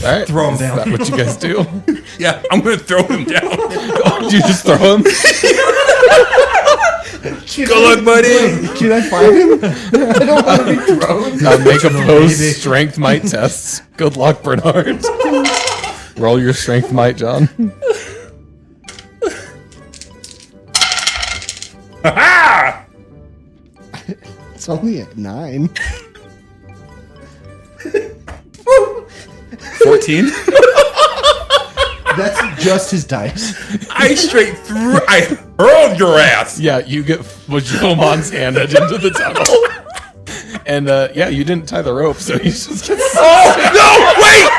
All right, Throw him is down. that what you guys do? Yeah, I'm gonna throw him down. Oh, you just throw him? Good luck, buddy. can I find him? I don't want to be thrown. Make opposed strength might tests. Good luck, Bernard. Roll your strength might, John. Ha! It's only at 9. 14. That's just his dice. I straight through. I hurled your ass. Yeah, you get Wajumon's handed into the tunnel. And yeah, you didn't tie the rope, so you just get Oh no! Wait!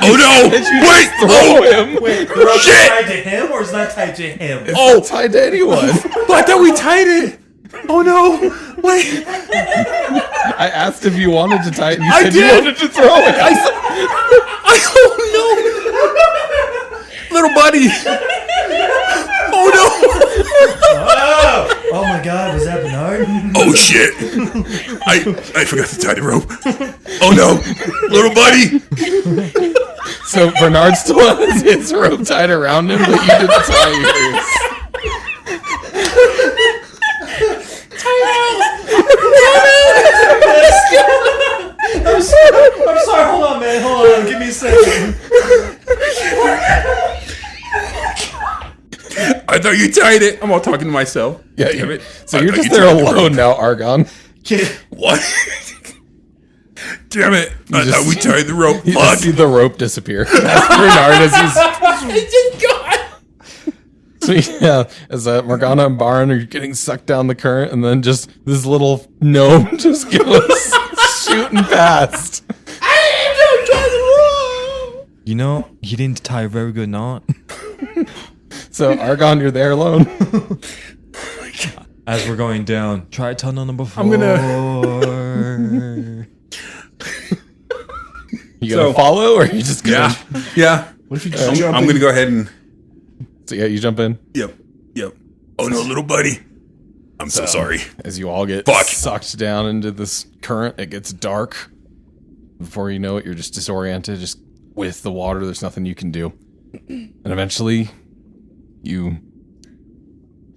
Oh no! Wait! throw him. Wait, the rope's Shit! tied to him or is not tied to him? It's Oh. not tied to anyone. I thought we tied it. Oh no! Wait! I asked if you wanted to tie it, and you I said did. you wanted to throw it. Oh no! Little buddy! Oh no! Oh my god, was that Bernard? Oh shit! I forgot to tie the rope. Oh no! Little buddy! So Bernard still has his rope tied around him, but you didn't tie yours. I'm sorry, hold on, man. Hold on, give me a second. I thought you tied it. I'm all talking to myself. Yeah, Damn it. So I you're thought just you there tied the rope. alone now, Argon. What? Damn it! I just- thought we tied the rope. You Fuck! just see the rope disappear. That's Bernard as he's It's just gone. so yeah, as Morgana and Baron are getting sucked down the current, and then just this little gnome just goes shooting past. You know, he didn't tie a very good knot. So Argon, you're there alone. As we're going down, try tunnel number 4. I'm You gonna follow, or you just gonna? Yeah. What if you just I'm gonna go ahead and. So yeah, you jump in Yep. Oh no, little buddy. I'm so sorry. as you all get Fuck. sucked down into this current. It gets dark. Before you know it, you're just disoriented, just with the water. There's nothing you can do, and eventually, you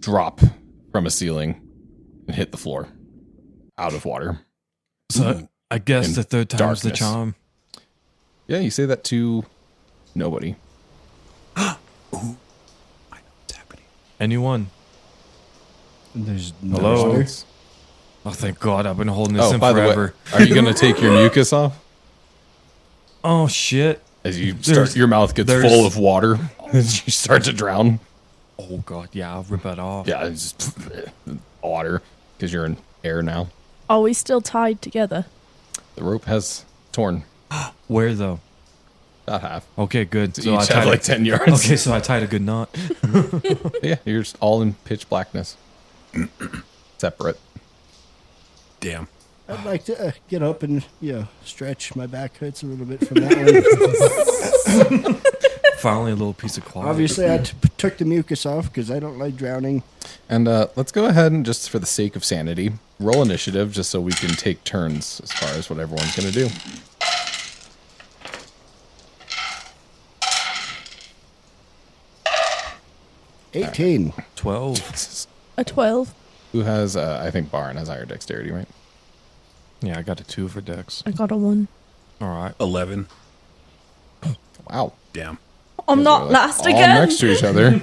drop from a ceiling and hit the floor, out of water. So I guess In the third time's the darkness. charm. Yeah, you say that to nobody. Ooh. I know what's happening. Anyone? There's no Hello? water. Oh, thank God. I've been holding this Oh, in by forever. the way, are you going to take your mucus off? Oh, shit. As you There's- start, your mouth gets there's- full of water as you start to drown. Oh, God. Yeah, I'll rip that off. Yeah, it's just water because you're in air now. Are we still tied together? The rope has torn Where, though? about half. Okay, good. So you each have like 10 yards. Okay, so I tied a good knot. Yeah, you're just all in pitch blackness. Separate. Damn. I'd like to get up and, stretch. My back hurts a little bit from that one. Finally, a little piece of cloth. Obviously, I took the mucus off because I don't like drowning. And let's go ahead and just for the sake of sanity, roll initiative just so we can take turns as far as what everyone's going to do. Right. 18. 12. A 12. Who has, I think Baron has higher dexterity, right? Yeah, I got a 2 for Dex. I got a 1. All right. 11. Wow. Damn. I'm Those not are, like, last all again. next to each other.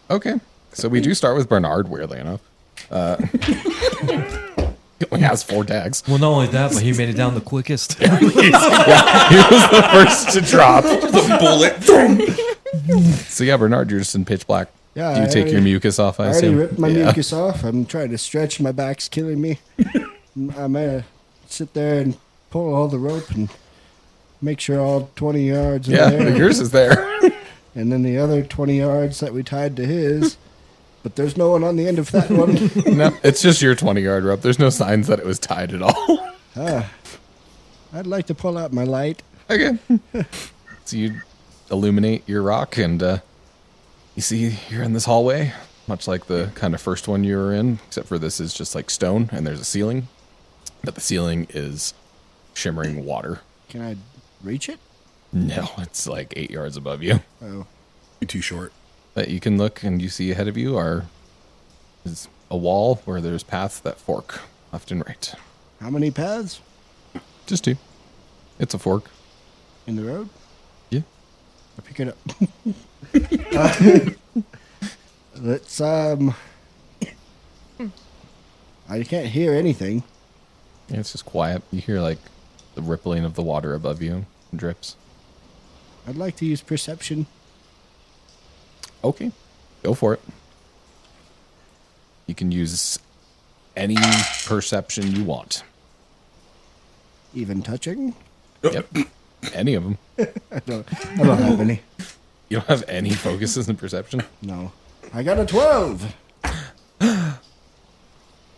Okay. So we do start with Bernard, weirdly enough. He only has 4 decks. Well, not only that, but he made it down the quickest. He was the first to drop. The bullet. So yeah, Bernard, you're just in pitch black. Yeah, Do you I take your already- mucus off, I I already assume? ripped my Yeah. mucus off. I'm trying to stretch. My back's killing me. I'm going to sit there and pull all the rope and make sure all 20 yards are Yeah, there. yours is there. And then the other 20 yards that we tied to his. But there's no one on the end of that one. No, it's just your 20-yard rope. There's no signs that it was tied at all. I'd like to pull out my light. Okay. So you illuminate your rock, and you see you're in this hallway, much like the kind of first one you were in, except for this is just like stone, and there's a ceiling. But the ceiling is shimmering water. Can I reach it? No, it's like 8 yards above you. Oh. You're too short. But you can look, and you see ahead of you is a wall where there's paths that fork left and right. How many paths Just 2. It's a fork. in the road? Yeah. I pick it up. Let's, I can't hear anything. Yeah, it's just quiet. You hear like the rippling of the water above you, drips. I'd like to use perception. Okay, go for it. You can use any perception you want. Even touching? Yep, any of them. I don't have any. You don't have any focuses in perception? No. I got a 12.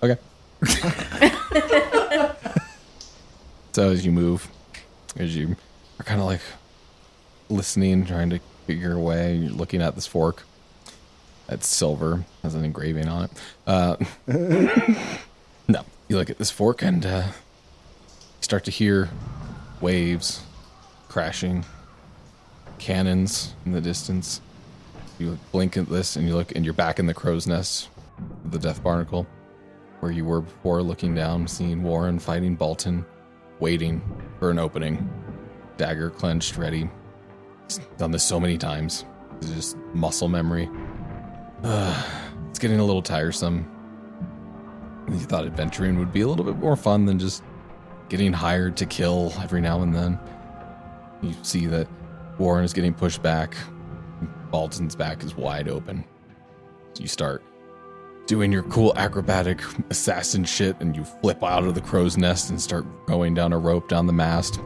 Okay. So as you move, as you are kind of like listening, trying to figure a way, you're looking at this fork. It's silver, has an engraving on it. No, you look at this fork and you start to hear waves crashing, cannons in the distance. You blink at this and you look and you're back in the crow's nest, the death barnacle, where you were before, looking down, seeing Warren fighting Bolton, waiting for an opening, dagger clenched, ready. He's done this so many times. It's just muscle memory. It's getting a little tiresome. You thought adventuring would be a little bit more fun than just getting hired to kill every now and then. You see that Warren is getting pushed back. Bolton's back is wide open. So you start doing your cool acrobatic assassin shit, and you flip out of the crow's nest and start going down a rope down the mast.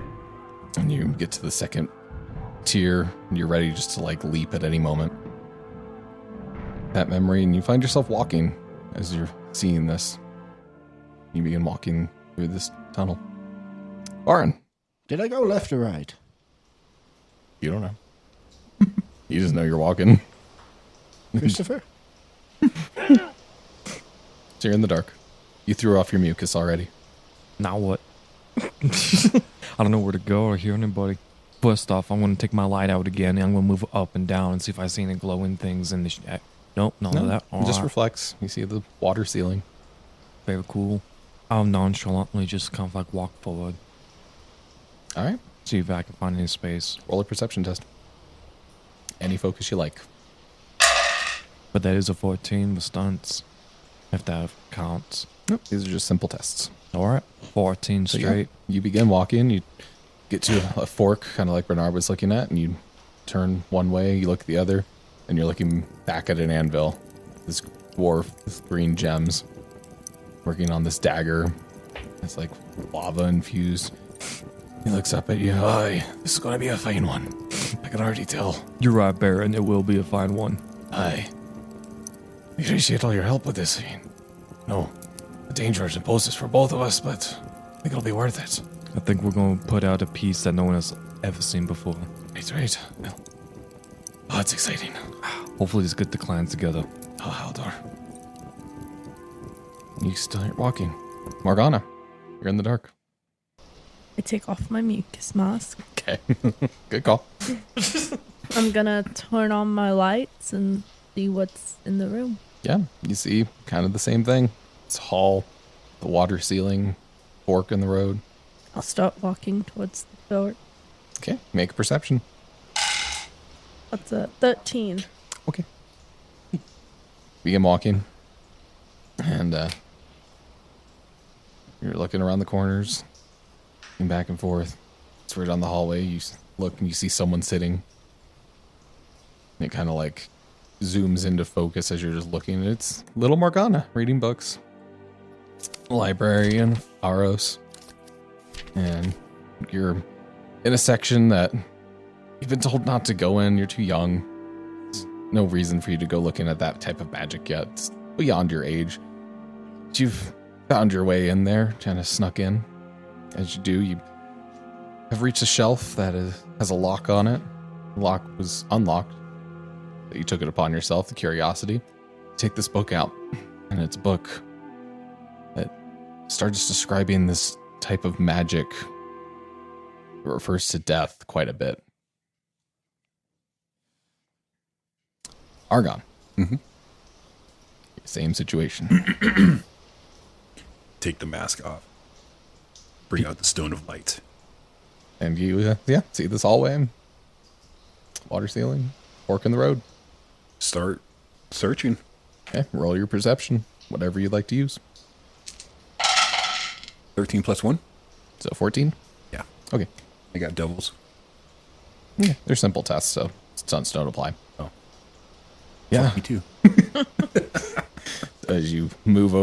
And you get to the second tier, and you're ready just to like leap at any moment. That memory, and you find yourself walking as you're seeing this. You begin walking through this tunnel. Baron, Did I go left or right? you don't know. You just know you're walking. Christopher? So you're in the dark. You threw off your mucus already. Now what? I don't know where to go or hear anybody. First off, I'm going to take my light out again, and I'm going to move up and down and see if I see any glowing things in the... Nope, none of that. It just Alright. reflects. You see the water ceiling. Very cool. I'll nonchalantly just kind of like walk forward, All right. see if I can find any space. Roll a perception test. any focus you like. But that is a 14 with stunts, if that counts. Nope, these are just simple tests. All right, 14 So, yeah, straight. you begin walking. You get to a fork, kind of like Bernard was looking at, and you turn one way, you look at the other, and you're looking back at an anvil. This dwarf with green gems working on this dagger. It's like lava infused. He looks up at you. Aye, this is going to be a fine one. I can already tell. You're right, Baron. It will be a fine one. Aye. I appreciate all your help with this. No, the dangers and poses for both of us, but I think it'll be worth it. I think we're going to put out a piece that no one has ever seen before. Right. Well, oh, it's exciting. Hopefully, just get the clans together. Oh, Haldor. You still aren't walking. Morgana, you're in the dark. I take off my mucus mask. Okay. Good call. I'm gonna turn on my lights and see what's in the room. Yeah, you see kind of the same thing. It's hall, the water ceiling, fork in the road. I'll start walking towards the door. Okay, make a perception. What's a 13? Okay. Begin walking. And you're looking around the corners, looking back and forth. It's right down the hallway. You look and you see someone sitting. And it kind of like zooms into focus as you're just looking. It's little Morgana reading books. Librarian, Aros. And you're in a section that you've been told not to go in. You're too young. There's no reason for you to go looking at that type of magic yet. It's beyond your age. But you've found your way in there, kind of snuck in. As you do, you have reached a shelf that has a lock on it. The lock was unlocked. But you took it upon yourself, the curiosity. Take this book out, and it's a book that starts describing this type of magic. It refers to death quite a bit. Argon. Mm-hmm. Same situation. Take the mask off. Bring out the stone of light. And you, see this hallway, water ceiling, fork in the road. Start searching. Okay, roll your perception, whatever you'd like to use. 13 plus 1? So 14? Yeah. Okay. I got doubles. Yeah, they're simple tests, so stunts don't apply. Oh. Yeah. Fuck me too. As you move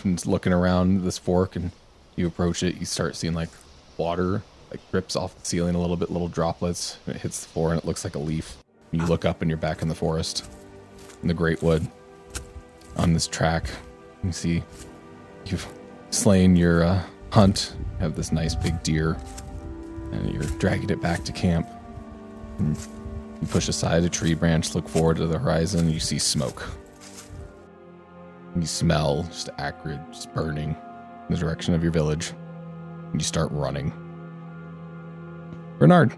and looking around this fork and you approach it, you start seeing like water like drips off the ceiling a little bit, little droplets. And it hits the floor and it looks like a leaf. You look up and you're back in the forest, in the great wood. On this track, you see you've slain your hunt. You have this nice big deer, and you're dragging it back to camp. And you push aside a tree branch, look forward to the horizon, and you see smoke. You smell just acrid, just burning in the direction of your village. And you start running. Bernard.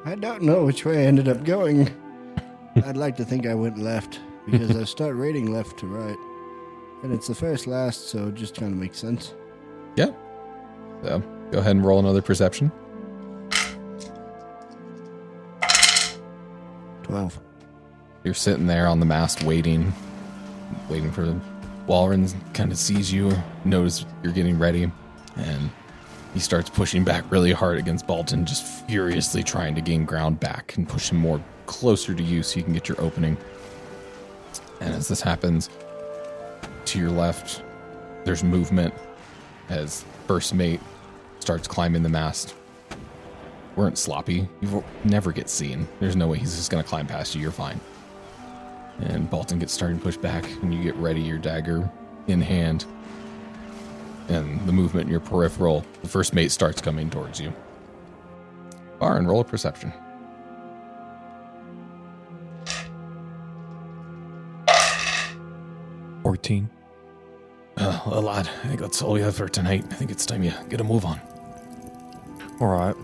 I don't know which way I ended up going. I'd like to think I went left, because I start rating left to right. And it's the first last, so it just kind of makes sense. Yeah. So go ahead and roll another perception. 12. You're sitting there on the mast waiting for the Walren kind of sees you, knows you're getting ready, and he starts pushing back really hard against Balton, just furiously trying to gain ground back and push him more closer to you so you can get your opening. And as this happens, to your left, there's movement as first mate starts climbing the mast. Weren't sloppy. You never get seen. There's no way he's just going to climb past you. You're fine. And Balton gets started to push back, and you get ready, your dagger in hand. And the movement in your peripheral, the first mate starts coming towards you. Baron, roll a perception. 14. Well, lad, I think that's all we have for tonight. I think it's time you get a move on. All right.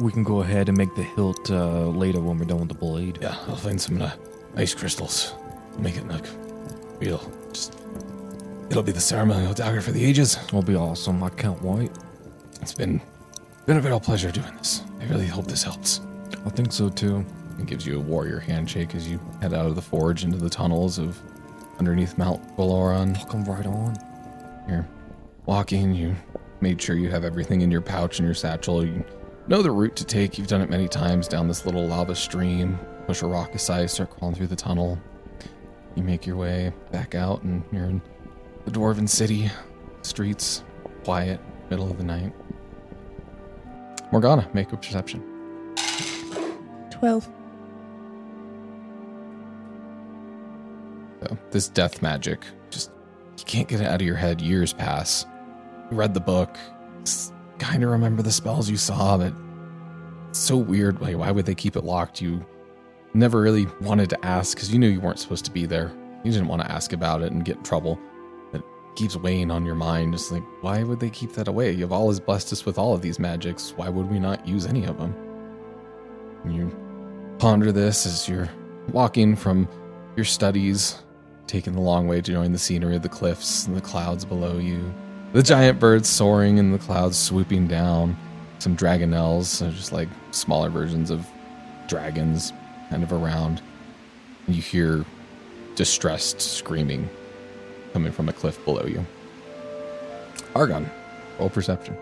We can go ahead and make the hilt later when we're done with the blade. Yeah, I'll find some ice crystals. Make it like real. It'll be the ceremonial dagger for the ages. It'll be awesome. I can't wait. It's been a real pleasure doing this. I really hope this helps. I think so too. It gives you a warrior handshake as you head out of the forge into the tunnels of underneath Mount Valoran. Come right on. You're walking, you made sure you have everything in your pouch and your satchel. You know the route to take. You've done it many times down this little lava stream. Push a rock aside, start crawling through the tunnel. You make your way back out and you're in the Dwarven City. Streets, quiet, middle of the night. Morgana, make a perception. 12. So, this death magic, just, you can't get it out of your head. Years pass. You read the book, kind of remember the spells you saw, but it's so weird. Like, why would they keep it locked? You never really wanted to ask because you knew you weren't supposed to be there. You didn't want to ask about it and get in trouble. It keeps weighing on your mind. Just like, why would they keep that away? You've always blessed us with all of these magics. Why would we not use any of them? And you ponder this as you're walking from your studies, taking the long way to join the scenery of the cliffs and the clouds below you. The giant birds soaring in the clouds, swooping down. Some dragonelles, so just like smaller versions of dragons kind of around. And you hear distressed screaming coming from a cliff below you. Argon, roll perception.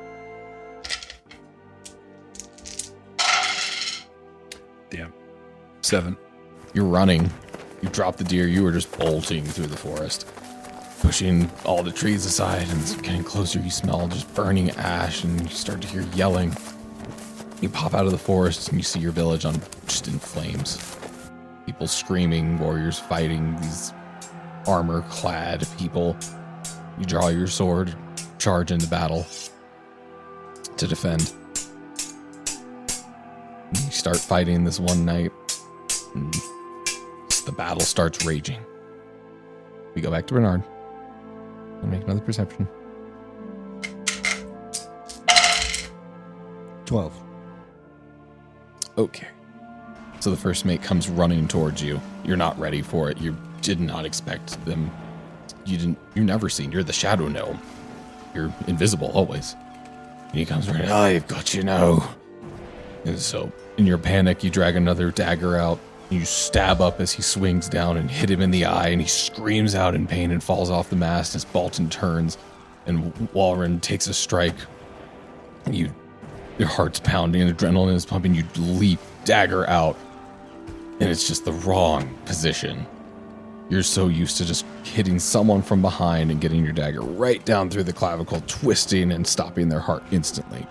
Damn. 7. You're running. You drop the deer. You were just bolting through the forest, pushing all the trees aside, and getting closer. You smell just burning ash, and you start to hear yelling. You pop out of the forest, and you see your village just in flames. People screaming, warriors fighting, these armor-clad people. You draw your sword, charge into battle to defend. And you start fighting this one night, and the battle starts raging. We go back to Bernard. I'll make another perception. 12. Okay. So the first mate comes running towards you. You're not ready for it. You did not expect them. You're never seen. You're the shadow gnome. You're invisible always. And he comes running. I've got you now. And so in your panic, you drag another dagger out. You stab up as he swings down and hit him in the eye, and he screams out in pain and falls off the mast as Balton turns and Walren takes a strike. Your heart's pounding, adrenaline is pumping. You leap, dagger out, and it's just the wrong position. You're so used to just hitting someone from behind and getting your dagger right down through the clavicle, twisting and stopping their heart instantly.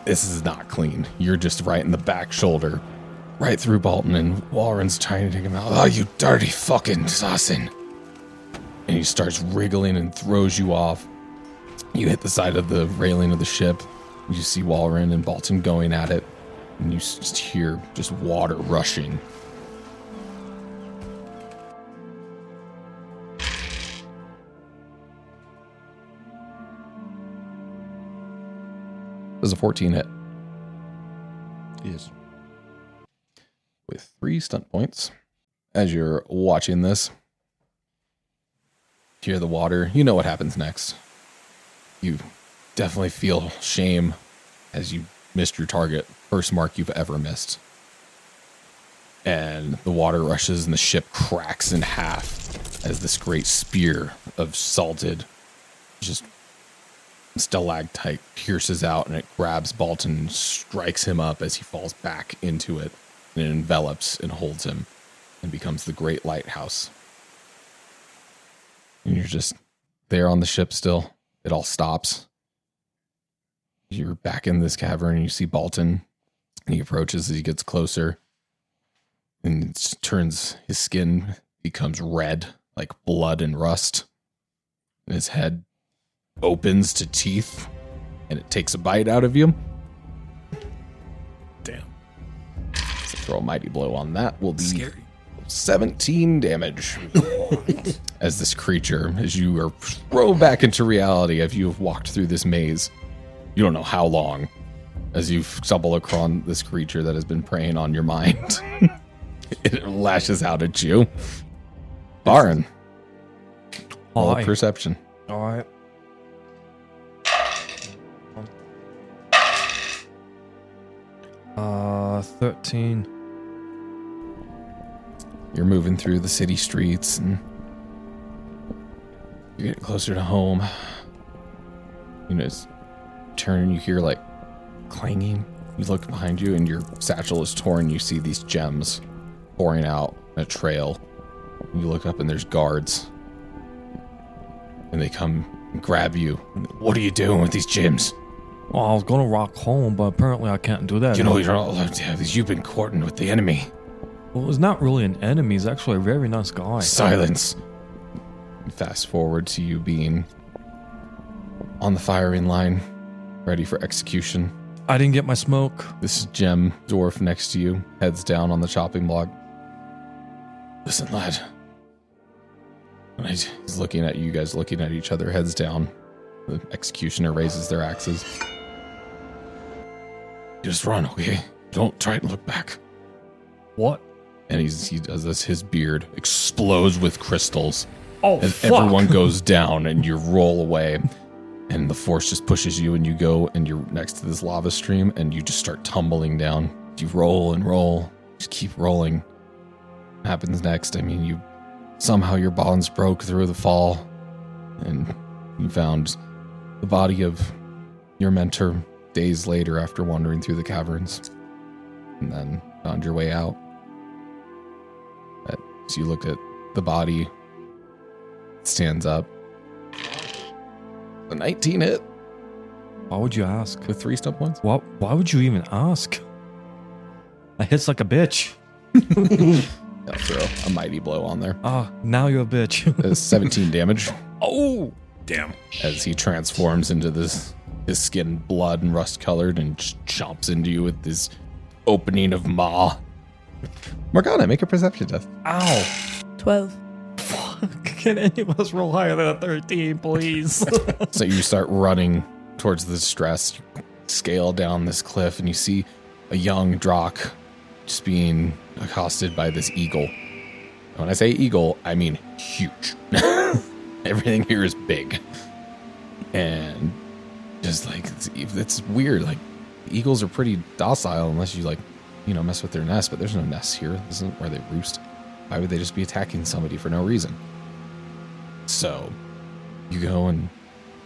This is not clean. You're just right in the back shoulder, right through Balton, and Walren's trying to take him out. Oh, you dirty fucking assassin. And he starts wriggling and throws you off. You hit the side of the railing of the ship. You see Walren and Balton going at it, and you just hear just water rushing. Does a 14 hit? Yes. With 3 stunt points. As you're watching this, hear the water. You know what happens next. You definitely feel shame as you missed your target. First mark you've ever missed. And the water rushes and the ship cracks in half as this great spear of salted, just stalactite pierces out, and it grabs Balton and strikes him up as he falls back into it, and it envelops and holds him and becomes the great lighthouse. And you're just there on the ship still. It all stops. You're back in this cavern and you see Balton, and he approaches as he gets closer, and it turns, his skin becomes red like blood and rust, and his head opens to teeth, and it takes a bite out of you. Damn. So throw a mighty blow on that. Will be Scary. 17 damage. As this creature, as you are thrown back into reality, as you have walked through this maze, you don't know how long, as you stumble across this creature that has been preying on your mind. It lashes out at you. Baron, roll Aye. perception. All right. 13. You're moving through the city streets and you're getting closer to home. You know, turn and you hear like clanging. You look behind you and your satchel is torn. You see these gems pouring out a trail. You look up and there's guards. And they come and grab you. What are you doing with these gems? Well, I was gonna rock home, but apparently I can't do that. You know, you're not allowed to have these. You've been courting with the enemy. Well, it's not really an enemy. He's actually a very nice guy. Silence. Fast forward to you being on the firing line, ready for execution. I didn't get my smoke. This gem dwarf next to you heads down on the chopping block. Listen, lad. And he's looking at you guys, looking at each other, heads down. The executioner raises their axes. Just run, okay? Don't try to look back. What? And he does this. His beard explodes with crystals. Oh, And fuck. everyone goes down and you roll away. And the force just pushes you and you go and you're next to this lava stream and you just start tumbling down. You roll and roll. Just keep rolling. What happens next? I mean, somehow your bonds broke through the fall and you found the body of your mentor days later after wandering through the caverns, and then found your way out. So you look at the body, it stands up. A 19 hit Why would you ask? with 3 stump points. Why would you even ask? I hits like a bitch. I'll throw a mighty blow on there. Now you're a bitch. That's 17 damage Oh! Damn. as he transforms into his skin blood and rust colored and just chomps into you with this opening of maw. Morgana, make a perception test. Ow! 12. Can any of us roll higher than a 13, please? So you start running towards the distress. You scale down this cliff and you see a young Drock just being accosted by this eagle. When I say eagle, I mean huge. Everything here is big. And just like, it's weird. Like, eagles are pretty docile unless you mess with their nest, but there's no nests here. This isn't where they roost. Why would they just be attacking somebody for no reason? So you go and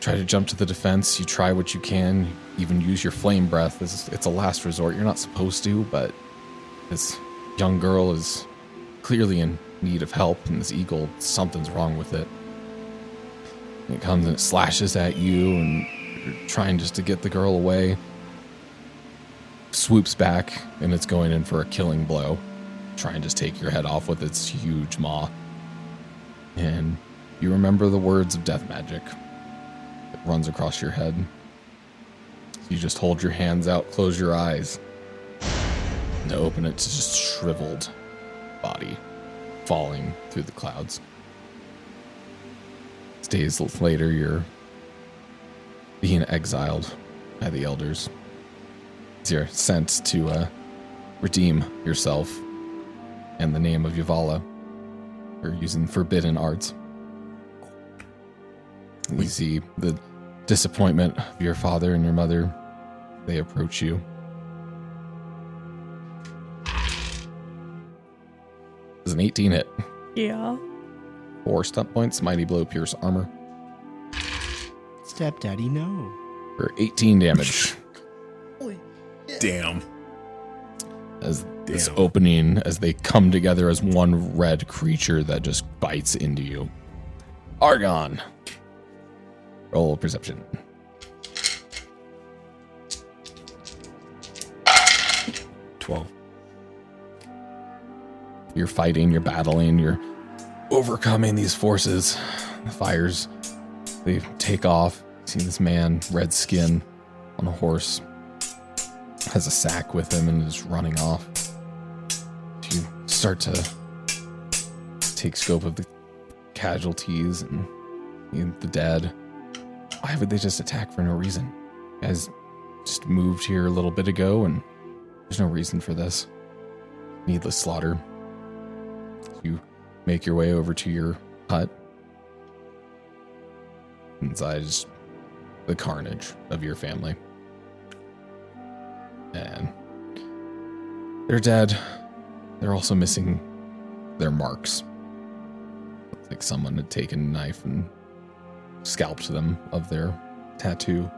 try to jump to the defense. You try what you can. You even use your flame breath. It's a last resort. You're not supposed to, but this young girl is clearly in need of help, and this eagle, something's wrong with it. It comes and it slashes at you, and you're trying just to get the girl away. Swoops back, and it's going in for a killing blow. Try and just take your head off with its huge maw. And you remember the words of death magic. It runs across your head. You just hold your hands out, close your eyes, and to open it to just shriveled body falling through the clouds. Days later, you're being exiled by the elders. You're sent to redeem yourself in the name of Yavala for using forbidden arts. We see the disappointment of your father and your mother. They approach you. It's an 18 hit. Yeah. 4 stump points, mighty blow, pierce armor Stepdaddy, no. for 18 damage. Damn. As this opening, as they come together as one red creature that just bites into you. Argon. Roll perception. 12. You're fighting, you're battling, you're overcoming these forces. The fires, they take off. See this man, red skin, on a horse, has a sack with him and is running off. You start to take scope of the casualties and the dead. Why would they just attack for no reason? You guys just moved here a little bit ago and there's no reason for this. Needless slaughter. You make your way over to your hut. Inside is the carnage of your family. And They're dead. They're also missing their marks. It's like someone had taken a knife and scalped them of their tattoo.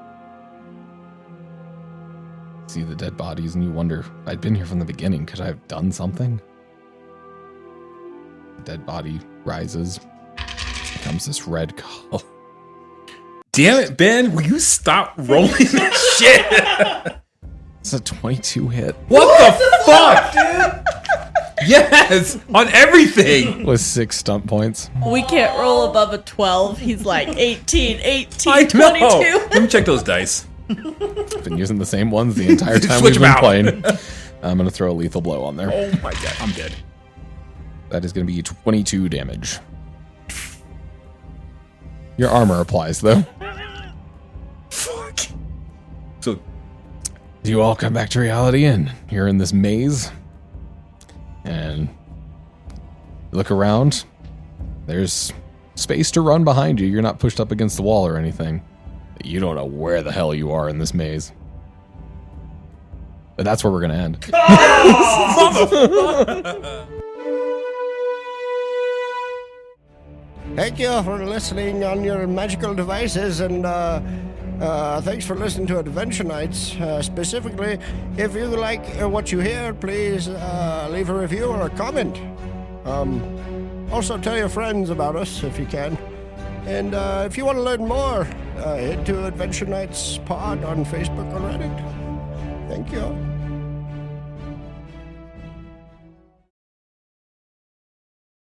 See the dead bodies and you wonder, if I'd been here from the beginning, could I have done something? The dead body rises, becomes this red color. Damn it, Ben! Will you stop rolling that shit? It's a 22 hit What the fuck, dude? Yes, on everything. with 6 stump points. We can't roll above a 12. He's like 18, 18, I 22. know. Let me check those dice. Been using the same ones the entire time Switch we've 'em been out. playing. I'm going to throw a lethal blow on there. Oh my god, I'm dead. That is going to be 22 damage. Your armor applies, though. Fuck. So, You all come back to reality, and you're in this maze. And you look around. There's space to run behind you. You're not pushed up against the wall or anything. You don't know where the hell you are in this maze. But that's where we're going to end. Thank you for listening on your magical devices, and thanks for listening to Adventure Nights. Specifically, if you like what you hear, please leave a review or a comment. Also, tell your friends about us if you can. And if you want to learn more, head to Adventure Nights Pod on Facebook or Reddit. Thank you.